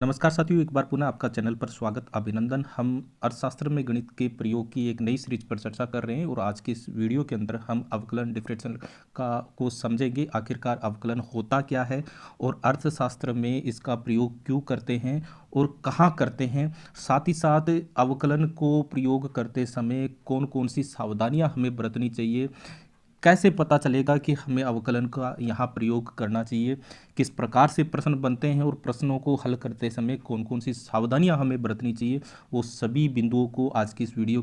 नमस्कार साथियों, एक बार पुनः आपका चैनल पर स्वागत, अभिनंदन। हम अर्थशास्त्र में गणित के प्रयोग की एक नई सीरीज पर चर्चा कर रहे हैं और आज की इस वीडियो के अंदर हम अवकलन डिफरेंशियल को समझेंगे। आखिरकार अवकलन होता क्या है और अर्थशास्त्र में इसका प्रयोग क्यों करते हैं और कहाँ करते हैं। साथ ही साथ अवकलन को प्रयोग करते समय कौन कौन सी सावधानियाँ हमें बरतनी चाहिए, कैसे पता चलेगा कि हमें अवकलन का यहाँ प्रयोग करना चाहिए, किस प्रकार से प्रश्न बनते हैं और प्रश्नों को हल करते समय कौन कौन सी सावधानियाँ हमें बरतनी चाहिए, वो सभी बिंदुओं को आज की इस वीडियो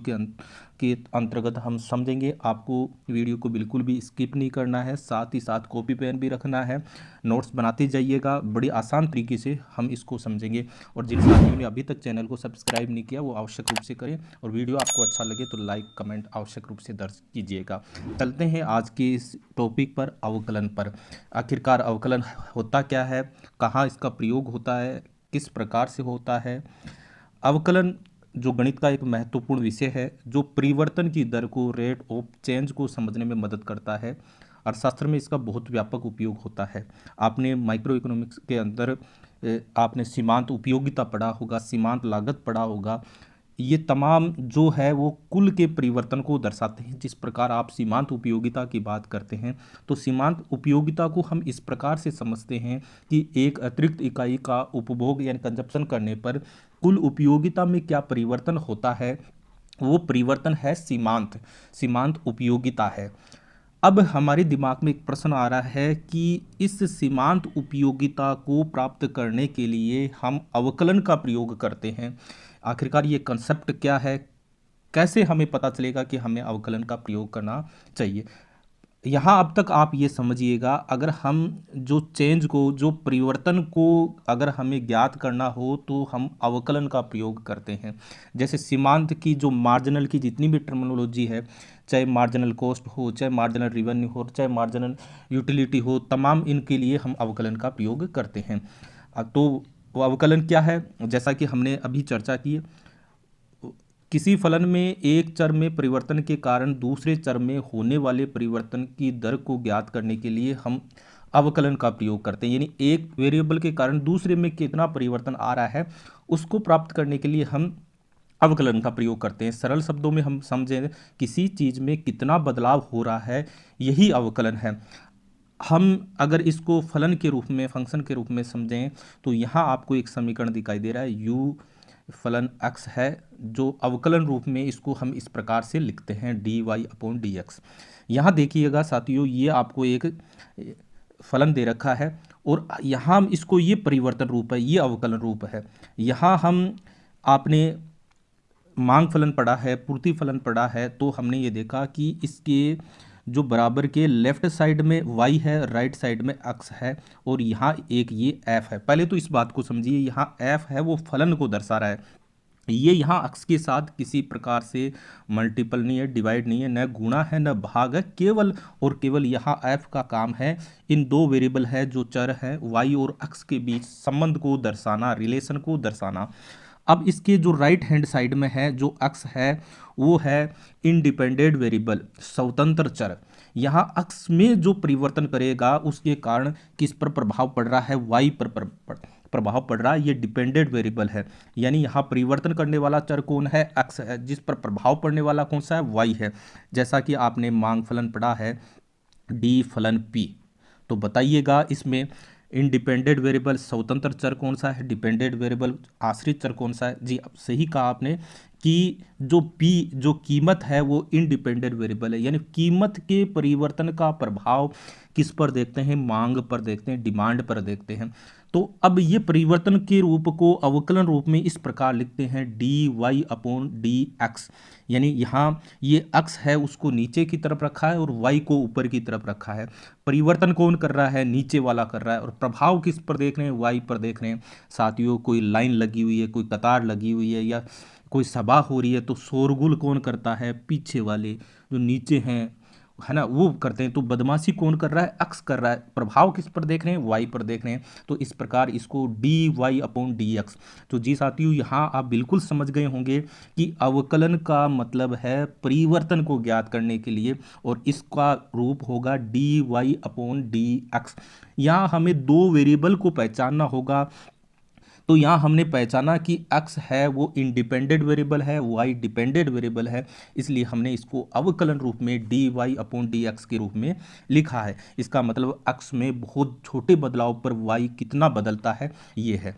के अंतर्गत हम समझेंगे। आपको वीडियो को बिल्कुल भी स्किप नहीं करना है, साथ ही साथ कॉपी पेन भी रखना है, नोट्स बनाते जाइएगा। बड़ी आसान तरीके से हम इसको समझेंगे। और जिन साथियों ने अभी तक चैनल को सब्सक्राइब नहीं किया वो आवश्यक रूप से करें और वीडियो आपको अच्छा लगे तो लाइक कमेंट आवश्यक रूप से दर्ज कीजिएगा। चलते हैं आज के इस टॉपिक पर, अवकलन पर। आखिरकार अवकलन होता क्या है, कहाँ इसका प्रयोग होता है, किस प्रकार से होता है। अवकलन जो गणित का एक महत्वपूर्ण विषय है, जो परिवर्तन की दर को, रेट ऑफ चेंज को समझने में मदद करता है। अर्थशास्त्र में इसका बहुत व्यापक उपयोग होता है। आपने माइक्रो इकोनॉमिक्स के अंदर आपने सीमांत उपयोगिता पढ़ा होगा, सीमांत लागत पढ़ा होगा। ये तमाम जो है वो कुल के परिवर्तन को दर्शाते हैं। जिस प्रकार आप सीमांत उपयोगिता की बात करते हैं तो सीमांत उपयोगिता को हम इस प्रकार से समझते हैं कि एक अतिरिक्त इकाई का उपभोग यानी कंजप्शन करने पर कुल उपयोगिता में क्या परिवर्तन होता है, वो परिवर्तन है सीमांत सीमांत उपयोगिता है। अब हमारे दिमाग में एक प्रश्न आ रहा है कि इस सीमांत उपयोगिता को प्राप्त करने के लिए हम अवकलन का प्रयोग करते हैं। आखिरकार ये कंसेप्ट क्या है, कैसे हमें पता चलेगा कि हमें अवकलन का प्रयोग करना चाहिए। यहाँ अब तक आप ये समझिएगा, अगर हम जो चेंज को, जो परिवर्तन को अगर हमें ज्ञात करना हो तो हम अवकलन का प्रयोग करते हैं। जैसे सीमांत की जो मार्जिनल की जितनी भी टर्मिनोलॉजी है, चाहे मार्जिनल कॉस्ट हो, चाहे मार्जिनल रिवेन्यू हो, चाहे मार्जिनल यूटिलिटी हो, तमाम इनके लिए हम अवकलन का प्रयोग करते हैं। तो वो अवकलन क्या है, जैसा कि हमने अभी चर्चा की, किसी फलन में एक चर में परिवर्तन के कारण दूसरे चर में होने वाले परिवर्तन की दर को ज्ञात करने के लिए हम अवकलन का प्रयोग करते हैं। यानी एक वेरिएबल के कारण दूसरे में कितना परिवर्तन आ रहा है उसको प्राप्त करने के लिए हम अवकलन का प्रयोग करते हैं। सरल शब्दों में हम समझें, किसी चीज़ में कितना बदलाव हो रहा है, यही अवकलन है। हम अगर इसको फलन के रूप में, फंक्शन के रूप में समझें तो यहाँ आपको एक समीकरण दिखाई दे रहा है, u फलन x है, जो अवकलन रूप में इसको हम इस प्रकार से लिखते हैं dy/dx। यहाँ देखिएगा साथियों, ये आपको एक फलन दे रखा है और यहाँ इसको, ये परिवर्तन रूप है, ये अवकलन रूप है। यहाँ हम, आपने मांग फलन पढ़ा है, पूर्ति फलन पढ़ा है, तो हमने ये देखा कि इसके जो बराबर के लेफ्ट साइड में y है, राइट साइड में x है और यहाँ एक ये f है। पहले तो इस बात को समझिए, यहाँ f है वो फलन को दर्शा रहा है। ये यहाँ x के साथ किसी प्रकार से मल्टीपल नहीं है, डिवाइड नहीं है, न गुणा है न भाग है, केवल और केवल यहाँ f का काम है इन दो वेरिएबल है जो चर है y और x के बीच संबंध को दर्शाना, रिलेशन को दर्शाना। अब इसके जो राइट हैंड साइड में है जो x है वो है इंडिपेंडेंट वेरिएबल, स्वतंत्र चर। यहाँ x में जो परिवर्तन करेगा उसके कारण किस पर प्रभाव पड़ रहा है, y पर प्रभाव पड़ रहा है। ये डिपेंडेंट वेरिएबल है, यानी यहाँ परिवर्तन करने वाला चर कौन है, x है, जिस पर प्रभाव पड़ने वाला कौन सा है, y है। जैसा कि आपने मांग फलन पढ़ा है d फलन p, तो बताइएगा इसमें इंडिपेंडेंट वेरिएबल स्वतंत्र चर कौन सा है, डिपेंडेंट वेरिएबल आश्रित चर कौन सा है। जी अब सही कहा आपने कि जो p, जो कीमत है वो इंडिपेंडेंट वेरिएबल है, यानी कीमत के परिवर्तन का प्रभाव किस पर देखते हैं, मांग पर देखते हैं, डिमांड पर देखते हैं। तो अब ये परिवर्तन के रूप को अवकलन रूप में इस प्रकार लिखते हैं dy/dx, यानी यहाँ ये x है उसको नीचे की तरफ रखा है और y को ऊपर की तरफ रखा है। परिवर्तन कौन कर रहा है, नीचे वाला कर रहा है, और प्रभाव किस पर देख रहे हैं, y पर देख रहे हैं। साथियों, कोई लाइन लगी हुई है, कोई कतार लगी हुई है या कोई सभा हो रही है तो शोरगुल कौन करता है, पीछे वाले जो नीचे हैं, है ना, वो करते हैं। तो बदमाशी कौन कर रहा है, x कर रहा है। प्रभाव किस पर देख रहे हैं, y पर देख रहे हैं। तो इस प्रकार इसको dy/dx। तो जी साथियों, यहाँ आप बिल्कुल समझ गए होंगे कि अवकलन का मतलब है परिवर्तन को ज्ञात करने के लिए, और इसका रूप होगा dy/dx। यहाँ हमें दो वेरिएबल को पहचानना होगा तो यहाँ हमने पहचाना कि x है वो इंडिपेंडेंट वेरिएबल है, y डिपेंडेंट वेरिएबल है, इसलिए हमने इसको अवकलन रूप में dy/dx के रूप में लिखा है। इसका मतलब x में बहुत छोटे बदलाव पर y कितना बदलता है ये है।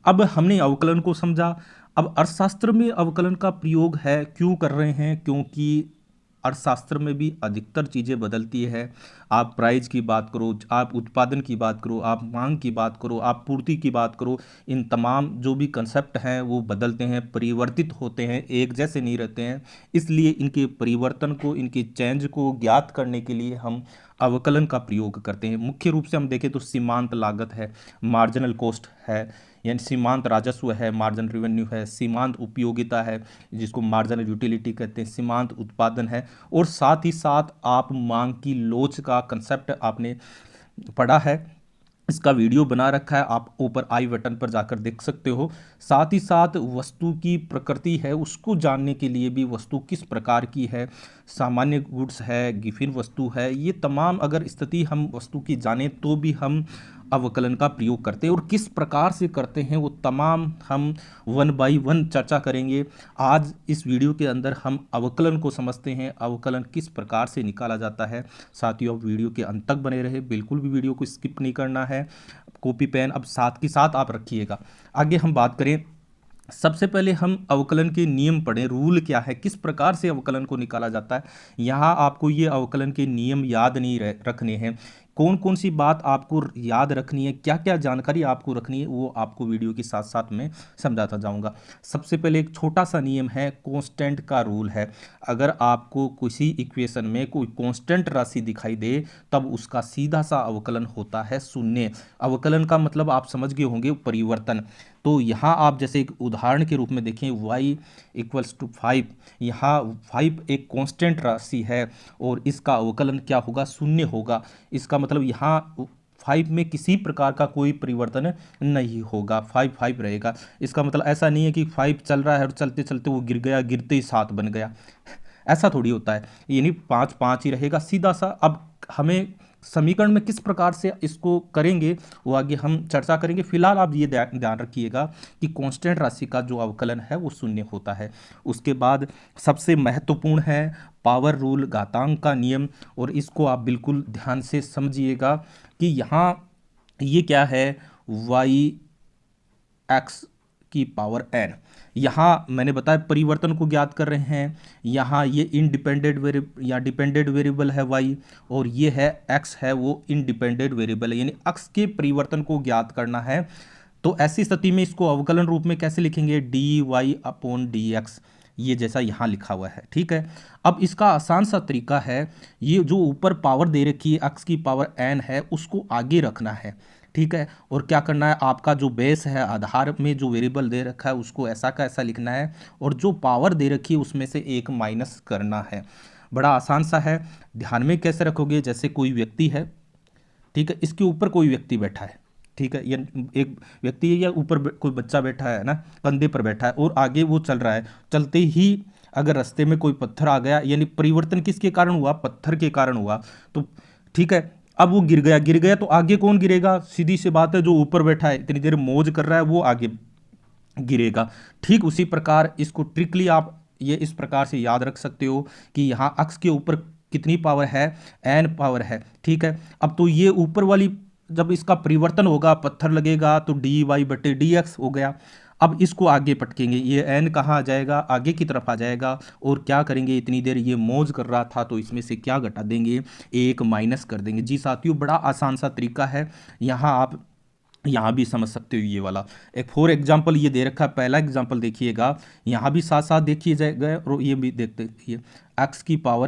अब हमने अवकलन को समझा। अब अर्थशास्त्र में अवकलन का प्रयोग है क्यों कर रहे हैं, क्योंकि अर्थशास्त्र में भी अधिकतर चीज़ें बदलती है। आप प्राइस की बात करो, आप उत्पादन की बात करो, आप मांग की बात करो, आप पूर्ति की बात करो, इन तमाम जो भी कंसेप्ट हैं वो बदलते हैं, परिवर्तित होते हैं, एक जैसे नहीं रहते हैं। इसलिए इनके परिवर्तन को, इनके चेंज को ज्ञात करने के लिए हम अवकलन का प्रयोग करते हैं। मुख्य रूप से हम देखें तो सीमांत लागत है, मार्जिनल कॉस्ट है, यानी सीमांत राजस्व है, मार्जिनल रेवेन्यू है, सीमांत उपयोगिता है जिसको मार्जिनल यूटिलिटी कहते हैं, सीमांत उत्पादन है, और साथ ही साथ आप मांग की लोच का कंसेप्ट आपने पढ़ा है। इसका वीडियो बना रखा है, आप ऊपर आई बटन पर जाकर देख सकते हो। साथ ही साथ वस्तु की प्रकृति है उसको जानने के लिए भी, वस्तु किस प्रकार की है, सामान्य गुड्स है, गिफिन वस्तु है, ये तमाम अगर स्थिति हम वस्तु की जानें तो भी हम अवकलन का प्रयोग करते हैं। और किस प्रकार से करते हैं वो तमाम हम 1 बाय 1 चर्चा करेंगे। आज इस वीडियो के अंदर हम अवकलन को समझते हैं, अवकलन किस प्रकार से निकाला जाता है। साथियों आप वीडियो के अंत तक बने रहे, बिल्कुल भी वीडियो को स्किप नहीं करना है। कॉपी पेन अब साथ के साथ आप रखिएगा। आगे हम बात करें, सबसे पहले हम अवकलन के नियम पढ़ें, रूल क्या है, किस प्रकार से अवकलन को निकाला जाता है। यहाँ आपको ये अवकलन के नियम याद नहीं रखने हैं, कौन कौन सी बात आपको याद रखनी है, क्या क्या जानकारी आपको रखनी है, वो आपको वीडियो के साथ साथ में समझाता जाऊंगा। सबसे पहले एक छोटा सा नियम है, कांस्टेंट का रूल है। अगर आपको किसी इक्वेशन में कोई कांस्टेंट राशि दिखाई दे तब उसका सीधा सा अवकलन होता है शून्य। अवकलन का मतलब आप समझ गए होंगे, परिवर्तन। तो यहाँ आप जैसे एक उदाहरण के रूप में देखें, y = 5, यहाँ 5 एक कांस्टेंट राशि है और इसका अवकलन क्या होगा, शून्य होगा। इसका मतलब यहाँ 5 में किसी प्रकार का कोई परिवर्तन नहीं होगा, 5 रहेगा। इसका मतलब ऐसा नहीं है कि 5 चल रहा है और चलते चलते वो गिर गया, गिरते ही 7 बन गया, ऐसा थोड़ी होता है। यानी 5 ही रहेगा सीधा सा। अब हमें समीकरण में किस प्रकार से इसको करेंगे वो आगे हम चर्चा करेंगे। फिलहाल आप ये ध्यान रखिएगा कि कांस्टेंट राशि का जो अवकलन है वो शून्य होता है। उसके बाद सबसे महत्वपूर्ण है पावर रूल, घातांक का नियम, और इसको आप बिल्कुल ध्यान से समझिएगा कि यहाँ ये क्या है, y(x⁴n). यहाँ मैंने बताया परिवर्तन को ज्ञात कर रहे हैं। यहाँ ये इंडिपेंडेंट वेरिएबल या डिपेंडेंट वेरिएबल है y, और ये है x है वो इंडिपेंडेंट वेरिएबल है, यानी x के परिवर्तन को ज्ञात करना है। तो ऐसी स्थिति में इसको अवकलन रूप में कैसे लिखेंगे, dy/dx, ये जैसा यहाँ लिखा हुआ है, ठीक है। अब इसका आसान सा तरीका है, ये जो ऊपर पावर दे रखी है x⁴n है उसको आगे रखना है, ठीक है। और क्या करना है, आपका जो बेस है, आधार में जो वेरिएबल दे रखा है उसको ऐसा का ऐसा लिखना है, और जो पावर दे रखी है उसमें से एक माइनस करना है। बड़ा आसान सा है। ध्यान में कैसे रखोगे, जैसे कोई व्यक्ति है, ठीक है, इसके ऊपर कोई व्यक्ति बैठा है, ठीक है, या एक व्यक्ति है या ऊपर कोई बच्चा बैठा है ना, कंधे पर बैठा है और आगे वो चल रहा है। चलते ही अगर रास्ते में कोई पत्थर आ गया, यानी परिवर्तन किसके कारण हुआ, पत्थर के कारण हुआ, तो ठीक है, अब वो गिर गया तो आगे कौन गिरेगा, सीधी सी बात है, जो ऊपर बैठा है इतनी देर मौज कर रहा है वो आगे गिरेगा। ठीक उसी प्रकार इसको ट्रिकली आप ये इस प्रकार से याद रख सकते हो कि यहाँ x के ऊपर कितनी पावर है, n पावर है, ठीक है। अब तो ये ऊपर वाली जब इसका परिवर्तन होगा, पत्थर लगेगा तो dy/dx हो गया। अब इसको आगे पटकेंगे, ये n कहाँ आ जाएगा, आगे की तरफ आ जाएगा, और क्या करेंगे, इतनी देर ये मौज कर रहा था तो इसमें से क्या घटा देंगे, एक माइनस कर देंगे। जी साथियों, बड़ा आसान सा तरीका है, यहाँ आप यहाँ भी समझ सकते हो। ये वाला एक फॉर एग्जाम्पल ये दे रखा है, पहला एग्जाम्पल देखिएगा, यहाँ भी साथ साथ देखिए जाएगा और ये भी देखते देखिए, x⁴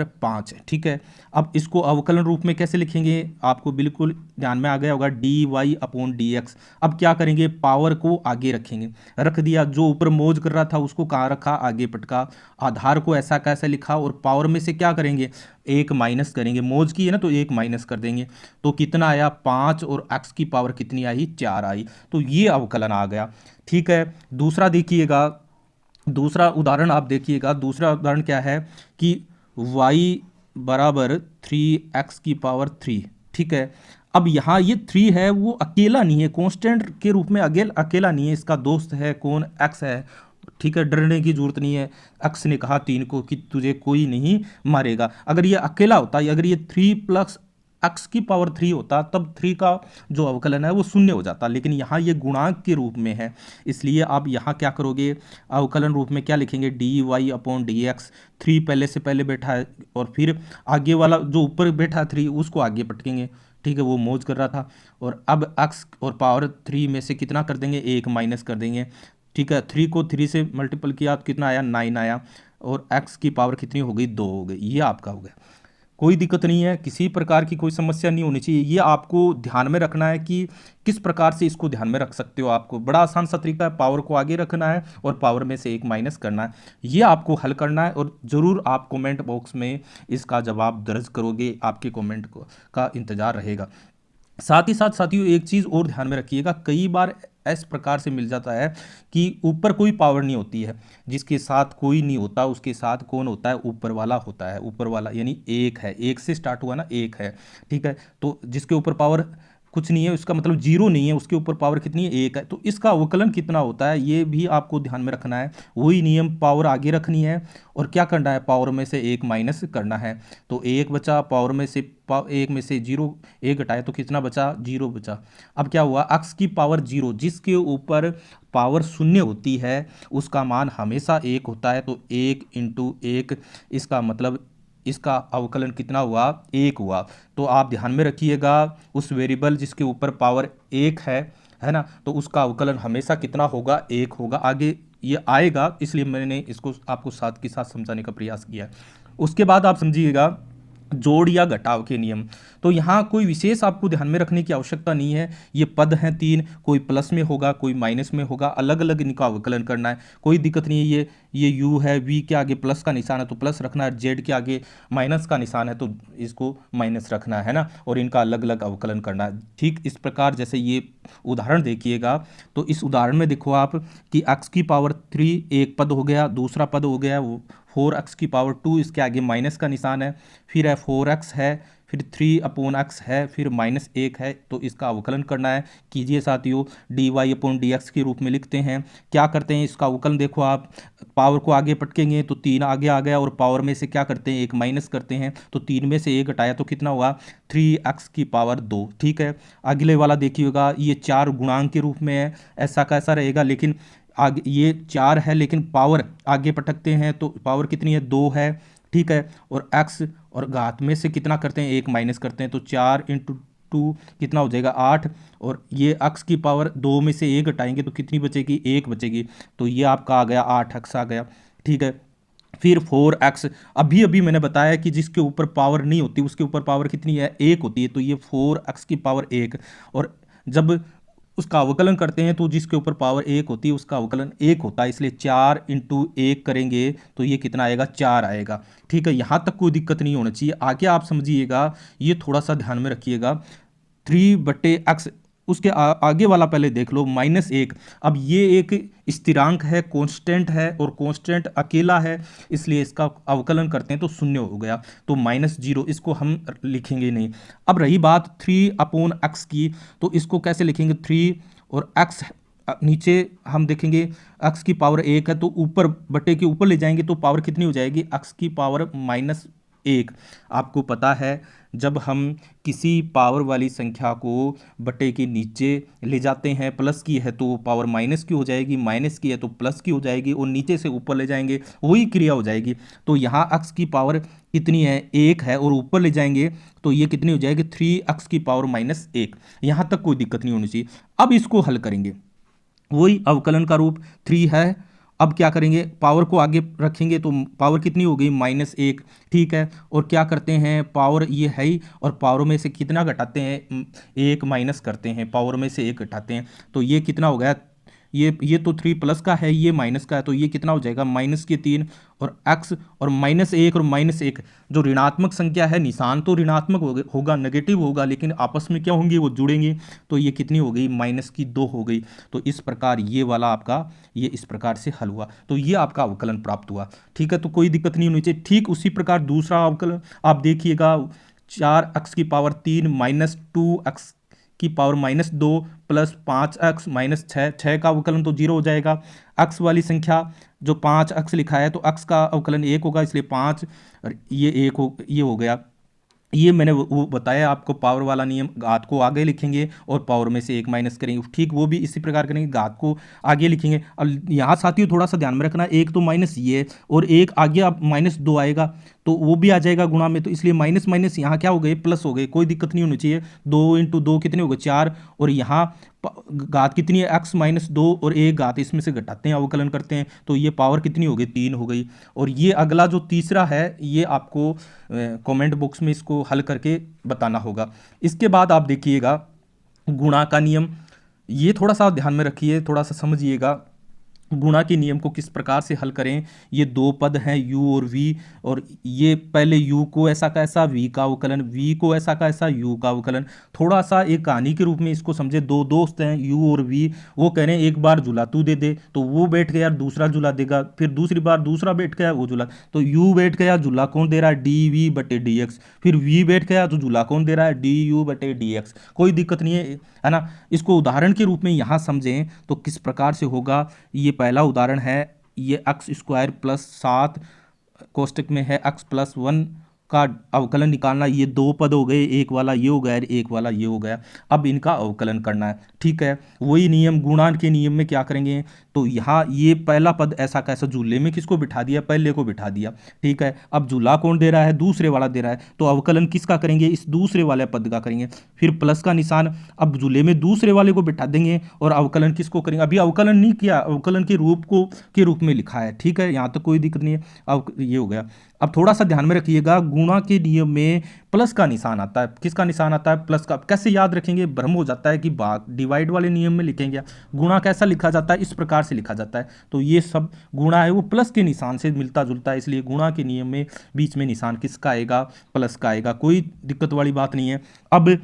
है, ठीक है। अब इसको अवकलन रूप में कैसे लिखेंगे, आपको बिल्कुल ध्यान में आ गया होगा, dy/dx। अब क्या करेंगे, पावर को आगे रखेंगे, रख दिया, जो ऊपर मौज कर रहा था उसको कहाँ रखा, आगे पटका, आधार को ऐसा कैसे लिखा, और पावर में से क्या करेंगे, एक माइनस करेंगे, मौज की है ना तो एक माइनस कर देंगे, तो कितना आया 5, और x की पावर कितनी आई, 4 आई, तो ये अवकलन आ गया, ठीक है। दूसरा देखिएगा, दूसरा उदाहरण आप देखिएगा, दूसरा उदाहरण क्या है कि y = 3x⁴, ठीक है। अब यहाँ ये 3 है वो अकेला नहीं है, कांस्टेंट के रूप में अकेला नहीं है, इसका दोस्त है कौन, एक्स है। ठीक है, डरने की जरूरत नहीं है। एक्स ने कहा 3 को कि तुझे कोई नहीं मारेगा। अगर ये अकेला होता, अगर ये 3 प्लस एक्स की पावर 3 होता, तब 3 का जो अवकलन है वो शून्य हो जाता, लेकिन यहाँ ये गुणांक के रूप में है, इसलिए आप यहाँ क्या करोगे, अवकलन रूप में क्या लिखेंगे, D Y upon D X. 3 पहले से पहले बैठा है और फिर आगे वाला जो ऊपर बैठा 3 उसको आगे पटकेंगे। ठीक है, वो मौज कर रहा था। और अब एक्स और पावर 3 में से कितना कर देंगे, 1 माइनस कर देंगे। ठीक है, 3 को 3 से मल्टीपल किया तो कितना आया, 9 आया। और एक्स की पावर कितनी हो गई, 2 हो गई। ये आपका हो गया, कोई दिक्कत नहीं है, किसी प्रकार की कोई समस्या नहीं होनी चाहिए। ये आपको ध्यान में रखना है कि किस प्रकार से इसको ध्यान में रख सकते हो। आपको बड़ा आसान सा तरीका है, पावर को आगे रखना है और पावर में से 1 माइनस करना है। ये आपको हल करना है और ज़रूर आप कमेंट बॉक्स में इसका जवाब दर्ज करोगे, आपके कमेंट का इंतज़ार रहेगा। साथ ही साथ साथियों एक चीज़ और ध्यान में रखिएगा, कई बार इस प्रकार से मिल जाता है कि ऊपर कोई पावर नहीं होती है, जिसके साथ कोई नहीं होता उसके साथ कौन होता है, ऊपर वाला होता है। ऊपर वाला यानी 1 है, 1 से स्टार्ट हुआ ना, 1 है। ठीक है, तो जिसके ऊपर पावर कुछ नहीं है उसका मतलब 0 नहीं है, उसके ऊपर पावर कितनी है, 1 है। तो इसका अवकलन कितना होता है ये भी आपको ध्यान में रखना है। वही नियम, पावर आगे रखनी है और क्या करना है, पावर में से 1 माइनस करना है। तो 1 बचा, पावर में से 1 में से 0 1 घटाए तो कितना बचा, 0 बचा। अब क्या हुआ, एक्स की पावर 0, जिसके ऊपर पावर शून्य होती है उसका मान हमेशा 1 होता है। तो 1 इंटू 1, इसका मतलब इसका अवकलन कितना हुआ, 1 हुआ। तो आप ध्यान में रखिएगा, उस वेरिएबल जिसके ऊपर पावर 1 है ना, तो उसका अवकलन हमेशा कितना होगा, 1 होगा। आगे ये आएगा, इसलिए मैंने इसको आपको साथ के साथ समझाने का प्रयास किया है। उसके बाद आप समझिएगा जोड़ या घटाव के नियम। तो यहाँ कोई विशेष आपको ध्यान में रखने की आवश्यकता नहीं है। ये पद हैं 3, कोई प्लस में होगा कोई माइनस में होगा, अलग अलग इनका अवकलन करना है, कोई दिक्कत नहीं है। ये यू है, वी के आगे प्लस का निशान है तो प्लस रखना है, जेड के आगे माइनस का निशान है तो इसको माइनस रखना है ना, और इनका अलग अलग अवकलन करना है। ठीक इस प्रकार जैसे ये उदाहरण देखिएगा, तो इस उदाहरण में देखो आप कि एक्स की पावर 3 एक पद हो गया, दूसरा पद हो गया वो 4x की पावर 2, इसके आगे माइनस का निशान है, फिर है 4x है, फिर 3 अपॉन एक्स है, फिर -1 है। तो इसका अवकलन करना है, कीजिए साथियों, D Y upon D X के रूप में लिखते हैं। क्या करते हैं, इसका अवकलन देखो आप, पावर को आगे पटकेंगे तो 3 आगे आ गया, और पावर में से क्या करते हैं, 1 माइनस करते हैं, तो 3 में से 1 घटाया तो कितना हुआ, 3x की पावर 2। ठीक है, अगले वाला देखिएगा, ये 4 गुणांक के रूप में है, ऐसा कैसा रहेगा, लेकिन आगे ये 4 है लेकिन पावर आगे पटकते हैं तो पावर कितनी है, 2 है। ठीक है, और x और घात में से कितना करते हैं, 1 माइनस करते हैं, तो 4 इंटू 2 कितना हो जाएगा, 8। और ये x की पावर 2 में से 1 घटाएंगे तो कितनी बचेगी, 1 बचेगी। तो ये आपका आ गया 8x आ गया। ठीक है, फिर 4x, अभी अभी मैंने बताया कि जिसके ऊपर पावर नहीं होती उसके ऊपर पावर कितनी है, 1 होती है, तो ये 4x की पावर 1। और जब उसका अवकलन करते हैं तो जिसके ऊपर पावर 1 होती है उसका अवकलन 1 होता है, इसलिए 4 इंटू 1 करेंगे तो ये कितना आएगा, 4 आएगा। ठीक है, यहाँ तक कोई दिक्कत नहीं होना चाहिए। आगे आप समझिएगा, ये थोड़ा सा ध्यान में रखिएगा, 3/x, उसके आगे वाला पहले देख लो, -1। अब ये एक स्थिरांक है, कांस्टेंट है, और कांस्टेंट अकेला है, इसलिए इसका अवकलन करते हैं तो 0 हो गया, तो -0, इसको हम लिखेंगे नहीं। अब रही बात 3/x की, तो इसको कैसे लिखेंगे, 3 और x नीचे हम देखेंगे x की पावर 1 है, तो ऊपर बटे के ऊपर ले जाएंगे तो पावर कितनी हो जाएगी, x की पावर -1। आपको पता है जब हम किसी पावर वाली संख्या को बटे के नीचे ले जाते हैं, प्लस की है तो पावर माइनस की हो जाएगी, माइनस की है तो प्लस की हो जाएगी, और नीचे से ऊपर ले जाएंगे वही क्रिया हो जाएगी। तो यहाँ x की पावर कितनी है, 1 है, और ऊपर ले जाएंगे तो ये कितनी हो जाएगी, 3x की पावर -1। यहाँ तक कोई दिक्कत नहीं होनी चाहिए। अब इसको हल करेंगे, वही अवकलन का रूप 3 है। अब क्या करेंगे, पावर को आगे रखेंगे तो पावर कितनी हो गई, -1। ठीक है, और क्या करते हैं, पावर ये है ही, और पावर में से कितना घटाते हैं, 1 माइनस करते हैं, पावर में से 1 घटाते हैं, तो ये कितना हो गया, ये तो 3 प्लस का है, ये माइनस का है, तो ये कितना हो जाएगा, -3, और x और -1 और -1, जो ऋणात्मक संख्या है निशान तो ऋणात्मक होगा, नेगेटिव होगा, लेकिन आपस में क्या होंगे, वो जुड़ेंगे, तो ये कितनी हो गई, -2 हो गई। तो इस प्रकार ये वाला आपका ये इस प्रकार से हल हुआ, तो ये आपका अवकलन प्राप्त हुआ। ठीक है, तो कोई दिक्कत नहीं होनी चाहिए। ठीक उसी प्रकार दूसरा अवकलन आप देखिएगा, 4x की पावर 3 माइनस 2x की पावर -2 प्लस 5x माइनस 6 का अवकलन तो 0 हो जाएगा। x वाली संख्या जो 5x लिखा है तो x का अवकलन 1 होगा, इसलिए 5 और ये 1 ये हो गया। ये मैंने वो बताया आपको, पावर वाला नियम, घात को आगे लिखेंगे और पावर में से 1 माइनस करेंगे, ठीक वो भी इसी प्रकार करेंगे, घात को आगे लिखेंगे। अब यहाँ साथियों थोड़ा सा ध्यान में रखना, एक तो माइनस ये और एक आगे अब -2 आएगा तो वो भी आ जाएगा गुणा में, तो इसलिए माइनस माइनस यहाँ क्या हो गए, प्लस हो गए, कोई दिक्कत नहीं होनी चाहिए। 2 × 2 कितने हो गए, 4, और यहाँ घात कितनी है, x -2 और एक घात इसमें से घटाते हैं, अवकलन करते हैं, तो ये पावर कितनी हो गई, 3 हो गई। और ये अगला जो तीसरा है ये आपको कमेंट बॉक्स में इसको हल करके बताना होगा। इसके बाद आप देखिएगा गुणा का नियम, ये थोड़ा सा ध्यान में रखिए, थोड़ा सा समझिएगा गुणा के नियम को किस प्रकार से हल करें। ये दो पद हैं u और v, और ये पहले u को ऐसा का ऐसा, v का अवकलन, v को ऐसा का ऐसा, u का अवकलन। थोड़ा सा एक कहानी के रूप में इसको समझे, दो दोस्त हैं u और v, वो कह रहे हैं एक बार झूला तू दे दे, तो वो बैठ गया दूसरा झूला देगा, फिर दूसरी बार दूसरा बैठ गया वो झूला, तो u बैठ गया, झूला कौन दे रहा है, dv/dx, फिर v बैठ गया तो झूला कौन दे रहा है, du/dx। कोई दिक्कत नहीं है ना। इसको उदाहरण के रूप में यहाँ समझें तो किस प्रकार से होगा। ये पहला उदाहरण है, ये x² + 7 कोष्टक में है x+1 का अवकलन निकालना। ये दो पद हो गए, एक वाला ये हो गया, एक वाला ये हो गया। अब इनका अवकलन करना है, ठीक है। वही नियम गुणा के नियम में क्या करेंगे, तो यहाँ ये पहला पद ऐसा कैसा, झूले में किसको बिठा दिया, पहले को बिठा दिया, ठीक है। अब झूला कौन दे रहा है, दूसरे वाला दे रहा है, तो अवकलन किसका करेंगे, इस दूसरे वाले पद का करेंगे। फिर प्लस का निशान, अब झूले में दूसरे वाले को बिठा देंगे और अवकलन किसको करेंगे, अभी अवकलन नहीं किया, अवकलन के रूप में लिखा है, ठीक है। यहाँ तक कोई दिक्कत नहीं है। अब ये हो गया। अब थोड़ा सा ध्यान में रखिएगा, गुणा के नियम में प्लस का निशान आता है। किसका निशान आता है, प्लस का। कैसे याद रखेंगे, भ्रम हो जाता है कि भाग डिवाइड वाले नियम में लिखेंगे, गुणा कैसा लिखा जाता है, इस प्रकार से लिखा जाता है। तो ये सब गुणा है वो प्लस के निशान से मिलता जुलता है, इसलिए गुणा के नियम में बीच में निशान किसका आएगा, प्लस का आएगा। कोई दिक्कत वाली बात नहीं है। अब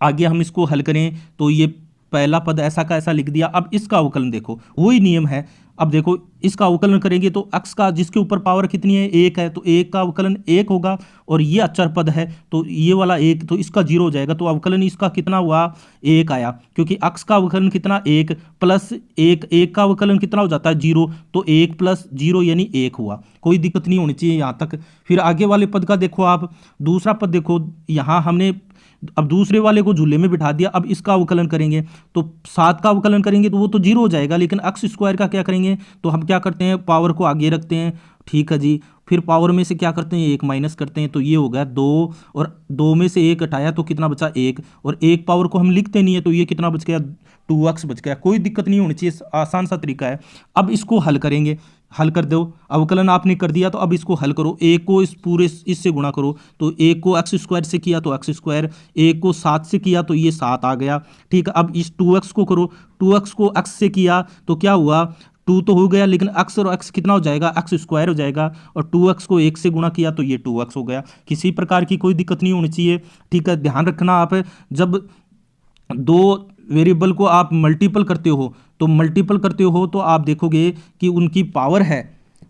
आगे हम इसको हल करें तो ये पहला पद ऐसा का ऐसा लिख दिया। अब इसका अवकलन देखो, वही नियम है। अब देखो इसका अवकलन करेंगे तो x का, जिसके ऊपर पावर कितनी है, 1 है, तो 1 का अवकलन 1 होगा, और ये अचर पद है तो ये वाला 1, तो इसका 0 हो जाएगा, तो अवकलन इसका कितना हुआ, 1 आया, क्योंकि x का अवकलन कितना, 1 प्लस 1 का अवकलन कितना हो जाता है, 0, तो 1 + 0 यानी 1 हुआ। कोई दिक्कत नहीं होनी चाहिए यहाँ तक। फिर आगे वाले पद का देखो, आप दूसरा पद देखो, यहाँ हमने अब दूसरे वाले को झूले में बिठा दिया। अब इसका अवकलन करेंगे तो 7 का अवकलन करेंगे तो वो तो 0 हो जाएगा, लेकिन x² का क्या करेंगे, तो हम क्या करते हैं, पावर को आगे रखते हैं, ठीक है जी। फिर पावर में से क्या करते हैं, 1 माइनस करते हैं, तो ये हो गया 2, और 2 में से 1 हटाया तो कितना बचा, 1, और 1 पावर को हम लिखते नहीं है, तो ये कितना बच गया, 2x बच गया। कोई दिक्कत नहीं होनी चाहिए, आसान सा तरीका है। अब इसको हल करेंगे, हल कर दो, अवकलन आपने कर दिया, तो अब इसको हल करो। 1 को इस पूरे इससे गुणा करो, तो 1 को x² से किया तो x², 1 को 7 से किया तो ये 7 आ गया, ठीक है। अब इस 2x को करो, 2x को x से किया तो क्या हुआ, 2 तो हो गया, लेकिन x और x कितना हो जाएगा, x² हो जाएगा, और 2x को 1 से गुणा किया तो ये 2x हो गया। किसी प्रकार की कोई दिक्कत नहीं होनी चाहिए, ठीक है। ध्यान रखना, आप जब दो वेरिएबल को आप मल्टीपल करते हो तो आप देखोगे कि उनकी पावर है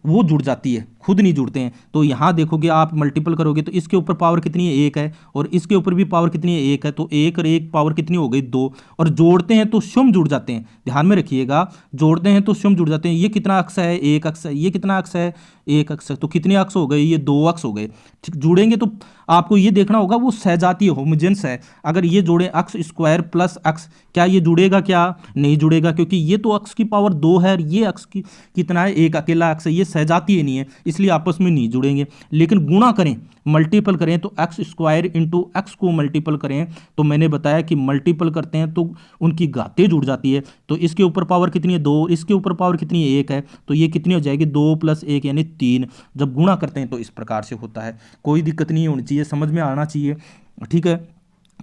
वो जुड़ जाती है, खुद नहीं जुड़ते हैं। तो यहाँ देखोगे आप मल्टीपल करोगे तो इसके ऊपर पावर कितनी है, 1 है, और इसके ऊपर भी पावर कितनी है, 1 है, तो 1 और 1 पावर कितनी हो गई, 2, और जोड़ते हैं तो सम जुड़ जाते हैं। ध्यान में रखिएगा, जोड़ते हैं तो सम जुड़ जाते हैं। ये कितना अक्स है, 1 अक्स है, ये कितना अक्स है, 1 अक्स है, तो कितने अक्स हो गए, ये 2 अक्स हो गए। ठीक, जुड़ेंगे तो आपको ये देखना होगा वो सहजातीय होमोजेंस है। अगर ये जोड़े x² + x, क्या ये जुड़ेगा, क्या नहीं जुड़ेगा, क्योंकि ये तो x की पावर 2 है, ये x की कितना है, 1 अकेला x है, ये सहजातीय नहीं है, इसलिए आपस में नहीं जुड़ेंगे। लेकिन गुणा करें, मल्टीपल करें तो x² × x को मल्टीपल करें, तो मैंने बताया कि मल्टीपल करते हैं तो उनकी घातें जुड़ जाती है। तो इसके ऊपर पावर कितनी है, 2, इसके ऊपर पावर कितनी है, 1 है, तो ये कितनी हो जाएगी, 2 + 1 यानी 3। जब गुणा करते हैं तो इस प्रकार से होता है। कोई दिक्कत नहीं होनी चाहिए, समझ में आना चाहिए, ठीक है।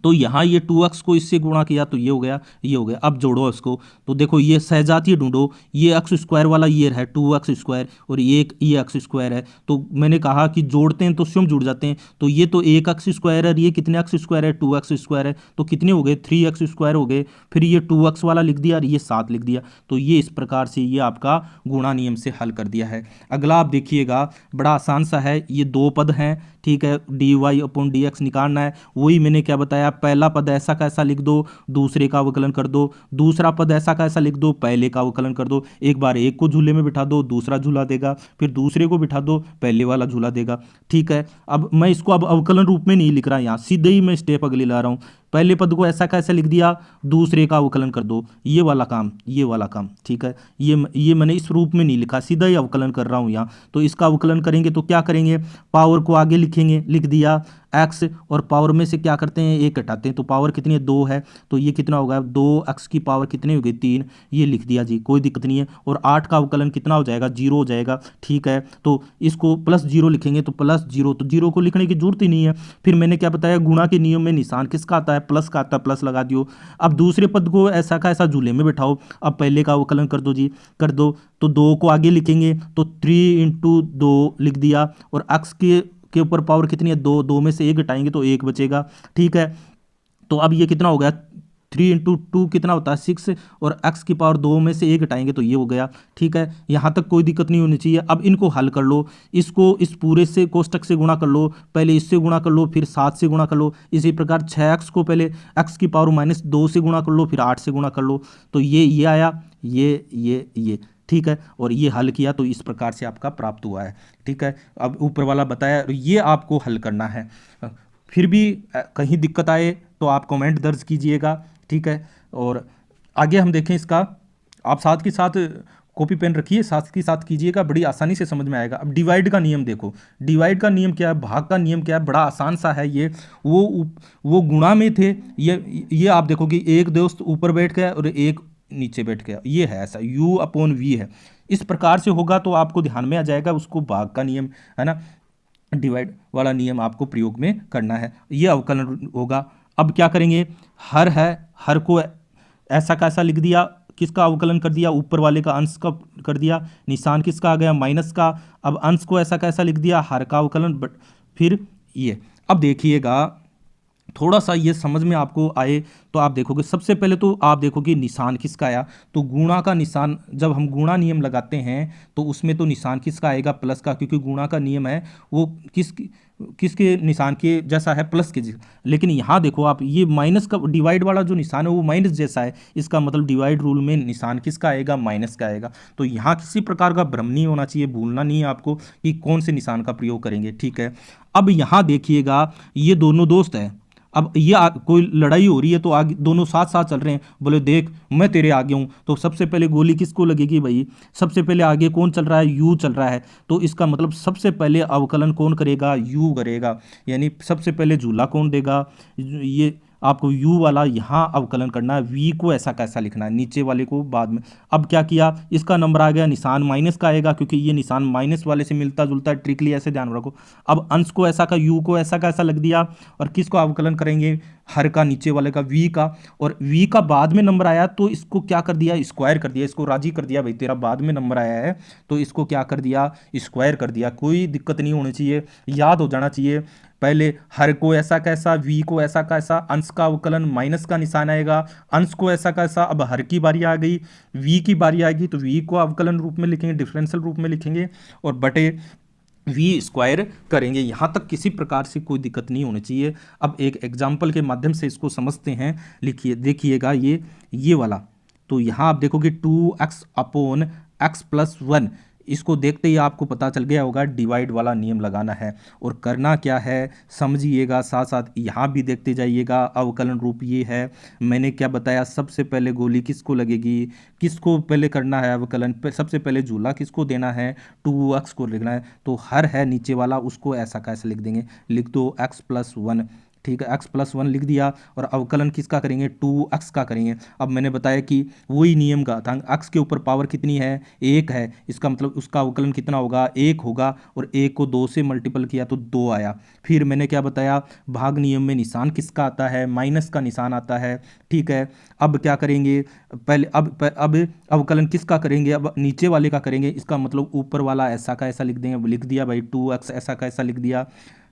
तो यहाँ ये 2x को इससे गुणा किया तो ये हो गया, ये हो गया। अब जोड़ो इसको, तो देखो ये सहजातीय ढूंढो, ये एक्स स्क्वायर वाला ये है 2x² और ये एक्स स्क्वायर है। तो मैंने कहा कि जोड़ते हैं तो स्वयं जुड़ जाते हैं। तो ये तो 1x² है और ये कितने x² है, 2x² है, तो कितने हो गए, 3x² हो गए। फिर ये 2x वाला लिख दिया और ये 7 लिख दिया। तो ये इस प्रकार से ये आपका गुणा नियम से हल कर दिया है। अगला आप देखिएगा, बड़ा आसान सा है, ये दो पद हैं, ठीक है, dy/dx निकालना है। वही मैंने क्या बताया, पहला पद ऐसा का ऐसा लिख दो, दूसरे का अवकलन कर दो, दूसरा पद ऐसा का ऐसा लिख दो, पहले का अवकलन कर दो। एक बार एक को झूले में बिठा दो, दूसरा झूला देगा, फिर दूसरे को बिठा दो, पहले वाला झूला देगा। ठीक है, अब मैं इसको अब अवकलन रूप में नहीं लिख रहा, यहाँ सीधे ही मैं स्टेप अगले ला रहा हूँ। पहले पद को ऐसा कैसे लिख दिया, दूसरे का अवकलन कर दो, ये वाला काम, ये वाला काम। ठीक है, ये मैंने इस रूप में नहीं लिखा, सीधा ही अवकलन कर रहा हूँ यहाँ। तो इसका अवकलन करेंगे तो क्या करेंगे, पावर को आगे लिखेंगे, लिख दिया x, और पावर में से क्या करते हैं, एक घटाते हैं, तो पावर कितनी है, 2 है, तो ये कितना होगा, 2x की पावर कितनी होगी, 3, ये लिख दिया जी, कोई दिक्कत नहीं है। और 8 का अवकलन कितना हो जाएगा, 0 हो जाएगा। ठीक है, तो इसको +0 लिखेंगे, तो +0, तो 0 को लिखने की जरूरत ही नहीं है। फिर मैंने क्या बताया, गुणा के नियम में निशान किसका आता है, प्लस का आता है, प्लस लगा दियो। अब दूसरे पद को ऐसा का ऐसा झूले में बैठाओ, अब पहले का अवकलन कर दो जी, कर दो, तो 2 को आगे लिखेंगे, तो 3 × 2 लिख दिया, और x के ऊपर पावर कितनी है, 2, 2 में से 1 घटाएंगे तो 1 बचेगा। ठीक है, तो अब ये कितना हो गया, 3 × 2 कितना होता है, 6, और x की पावर 2 में से 1 घटाएंगे तो ये हो गया। ठीक है, यहाँ तक कोई दिक्कत नहीं होनी चाहिए। अब इनको हल कर लो, इसको इस पूरे से कोष्टक से गुणा कर लो, पहले इससे गुणा कर लो, फिर 7 से गुणा कर लो। इसी प्रकार 6x को पहले x की पावर -2 से गुणा कर लो, फिर 8 से गुणा कर लो, तो ये आया, ये। ठीक है, और ये हल किया तो इस प्रकार से आपका प्राप्त हुआ है। ठीक है, अब ऊपर वाला बताया, ये आपको हल करना है। फिर भी कहीं दिक्कत आए तो आप कमेंट दर्ज कीजिएगा। ठीक है, और आगे हम देखें इसका, आप साथ के साथ कॉपी पेन रखिए, साथ के साथ कीजिएगा, बड़ी आसानी से समझ में आएगा। अब डिवाइड का नियम देखो, डिवाइड का नियम क्या है, भाग का नियम क्या है, बड़ा आसान सा है ये। वो गुणा में थे, ये आप देखो कि एक दोस्त ऊपर बैठ गया और एक नीचे बैठ गया, ये है ऐसा, u/v है। इस प्रकार से होगा तो आपको ध्यान में आ जाएगा, उसको भाग का नियम है ना, डिवाइड वाला नियम आपको प्रयोग में करना है, ये अवकलन होगा। अब क्या करेंगे, हर है, हर को ऐसा कैसा लिख दिया, किसका अवकलन कर दिया, ऊपर वाले का अंश का कर दिया, निशान किसका आ गया, माइनस का। अब अंश को ऐसा कैसा लिख दिया, हर का अवकलन, फिर ये। अब देखिएगा, थोड़ा सा ये समझ में आपको आए तो आप देखोगे, सबसे पहले तो आप देखोगे निशान किसका आया, तो गुणा का निशान, जब हम गुणा नियम लगाते हैं तो उसमें तो निशान किसका आएगा, प्लस का, क्योंकि गुणा का नियम है वो किसके निशान के जैसा है, प्लस के। लेकिन यहाँ देखो आप, ये माइनस का, डिवाइड वाला जो निशान है वो माइनस जैसा है, इसका मतलब डिवाइड रूल में निशान किसका आएगा, माइनस का आएगा। तो यहाँ किसी प्रकार का भ्रम नहीं होना चाहिए, भूलना नहीं है आपको कि कौन से निशान का प्रयोग करेंगे। ठीक है, अब यहाँ देखिएगा, ये दोनों दोस्त हैं, अब ये कोई लड़ाई हो रही है तो आगे दोनों साथ साथ चल रहे हैं, बोले देख मैं तेरे आगे हूँ, तो सबसे पहले गोली किसको लगेगी भाई, सबसे पहले आगे कौन चल रहा है, यू चल रहा है, तो इसका मतलब सबसे पहले अवकलन कौन करेगा, यू करेगा, यानी सबसे पहले झूला कौन देगा, ये आपको u वाला यहाँ अवकलन करना है, v को ऐसा कैसा लिखना है, नीचे वाले को बाद में। अब क्या किया, इसका नंबर आ गया, निशान माइनस का आएगा क्योंकि ये निशान माइनस वाले से मिलता जुलता है, ट्रिकली ऐसे ध्यान रखो। अब अंश को ऐसा का, u को ऐसा का ऐसा लग दिया, और किसको अवकलन करेंगे, हर का, नीचे वाले का, v का, और v का बाद में नंबर आया तो इसको क्या कर दिया, स्क्वायर कर दिया, इसको राजी कर दिया, भाई तेरा बाद में नंबर आया है तो इसको क्या कर दिया, स्क्वायर कर दिया। कोई दिक्कत नहीं होनी चाहिए, याद हो जाना चाहिए। पहले हर को ऐसा कैसा, v को ऐसा कैसा, अंश का अवकलन, माइनस का निशान आएगा, अंश को ऐसा कैसा। अब हर की बारी आ गई, v की बारी आएगी तो v को अवकलन रूप में लिखेंगे, डिफरेंशियल रूप में लिखेंगे, और बटे v स्क्वायर करेंगे। यहाँ तक किसी प्रकार से कोई दिक्कत नहीं होनी चाहिए। अब एक एग्जाम्पल के माध्यम से इसको समझते हैं, लिखिए, देखिएगा ये वाला, तो यहाँ आप देखोगे 2x/x+1, इसको देखते ही आपको पता चल गया होगा डिवाइड वाला नियम लगाना है। और करना क्या है समझिएगा, साथ साथ यहाँ भी देखते जाइएगा। अवकलन रूप ये है, मैंने क्या बताया, सबसे पहले गोली किसको लगेगी, किसको पहले करना है अवकलन, सबसे पहले झूला किसको देना है, 2x को लिखना है, तो हर है नीचे वाला, उसको ऐसा कैसे लिख देंगे, लिख दो x+1, ठीक है, x+1 लिख दिया और अवकलन किसका करेंगे 2x का करेंगे। अब मैंने बताया कि वही नियम का था, x के ऊपर पावर कितनी है 1 है, इसका मतलब उसका अवकलन कितना होगा 1 होगा, और 1 को 2 से मल्टीपल किया तो 2 आया। फिर मैंने क्या बताया, भाग नियम में निशान किसका आता है, माइनस का निशान आता है। ठीक है, अब क्या करेंगे, पहले अब अवकलन किसका करेंगे, अब नीचे वाले का करेंगे, इसका मतलब ऊपर वाला ऐसा का ऐसा लिख देंगे, लिख दिया भाई 2x ऐसा का ऐसा लिख दिया।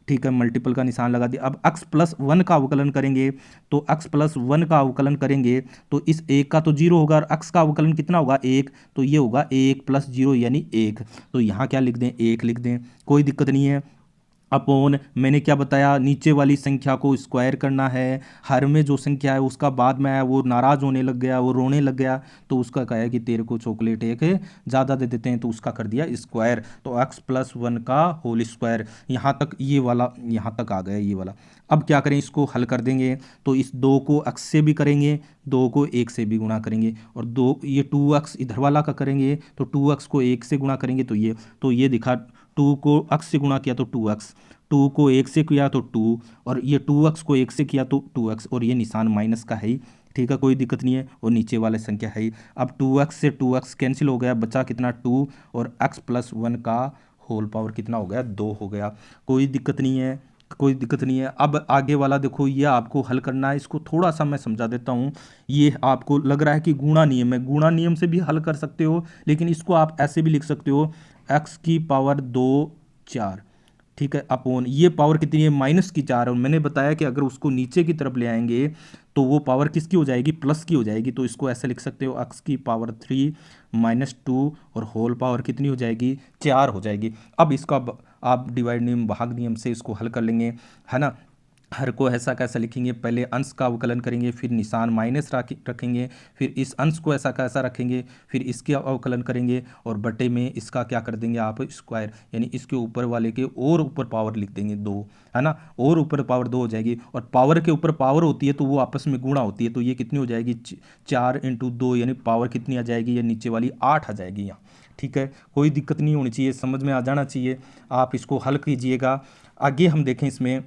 ठीक है, मल्टीपल का निशान लगा दिया। अब x+1 का अवकलन करेंगे, तो x+1 का अवकलन करेंगे तो इस 1 का तो 0 होगा, और x का अवकलन कितना होगा 1, तो ये होगा 1 + 0 यानी 1। तो यहाँ क्या लिख दें 1 लिख दें, कोई दिक्कत नहीं है। अपॉन मैंने क्या बताया, नीचे वाली संख्या को स्क्वायर करना है, हर में जो संख्या है उसका बाद में आया वो नाराज़ होने लग गया, वो रोने लग गया, तो उसका कहा है कि तेरे को चॉकलेट एक ज़्यादा दे देते हैं, तो उसका कर दिया स्क्वायर। तो x+1 का होल स्क्वायर, यहाँ तक ये वाला यहाँ तक आ गया ये वाला। अब क्या करें, इसको हल कर देंगे, तो इस 2 को x से भी करेंगे, 2 को 1 से भी गुणा करेंगे, और 2 ये 2x इधर वाला का करेंगे, तो 2x को 1 से गुणा करेंगे, तो ये दिखा 2 को x से गुणा किया तो 2x, 2 को 1 से किया तो 2, और ये 2x को 1 से किया तो 2x, और ये निशान माइनस का है ही। ठीक है, कोई दिक्कत नहीं है, और नीचे वाले संख्या है ही। अब 2x से 2x कैंसिल हो गया, बचा कितना 2, और x+1 का होल पावर कितना हो गया 2 हो गया। कोई दिक्कत नहीं है, कोई दिक्कत नहीं है। अब आगे वाला देखो, ये आपको हल करना है, इसको थोड़ा सा मैं समझा देता हूँ। ये आपको लग रहा है कि गुणा नियम है, गुणा नियम से भी हल कर सकते हो, लेकिन इसको आप ऐसे भी लिख सकते हो x⁴ 4। ठीक है, अपॉन ये पावर कितनी है -4, और मैंने बताया कि अगर उसको नीचे की तरफ ले आएंगे तो वो पावर किसकी हो जाएगी प्लस की हो जाएगी, तो इसको ऐसे लिख सकते हो x⁴ -2 और होल पावर कितनी हो जाएगी 4 हो जाएगी। अब इसका आप डिवाइड नियम भाग नियम से इसको हल कर लेंगे, है ना। हर को ऐसा कैसा लिखेंगे, पहले अंश का अवकलन करेंगे, फिर निशान माइनस रखेंगे, फिर इस अंश को ऐसा कैसा रखेंगे, फिर इसके अवकलन करेंगे, और बटे में इसका क्या कर देंगे आप स्क्वायर, यानी इसके ऊपर वाले के और ऊपर पावर लिख देंगे 2, है ना, और ऊपर पावर 2 हो जाएगी, और पावर के ऊपर पावर होती है तो वो आपस में गुणा होती है, तो ये कितनी हो जाएगी 4 × 2, यानी पावर कितनी आ जाएगी, ये नीचे वाली 8 आ जाएगी यहाँ। ठीक है, कोई दिक्कत नहीं होनी चाहिए, समझ में आ जाना चाहिए, आप इसको हल कीजिएगा। आगे हम देखें, इसमें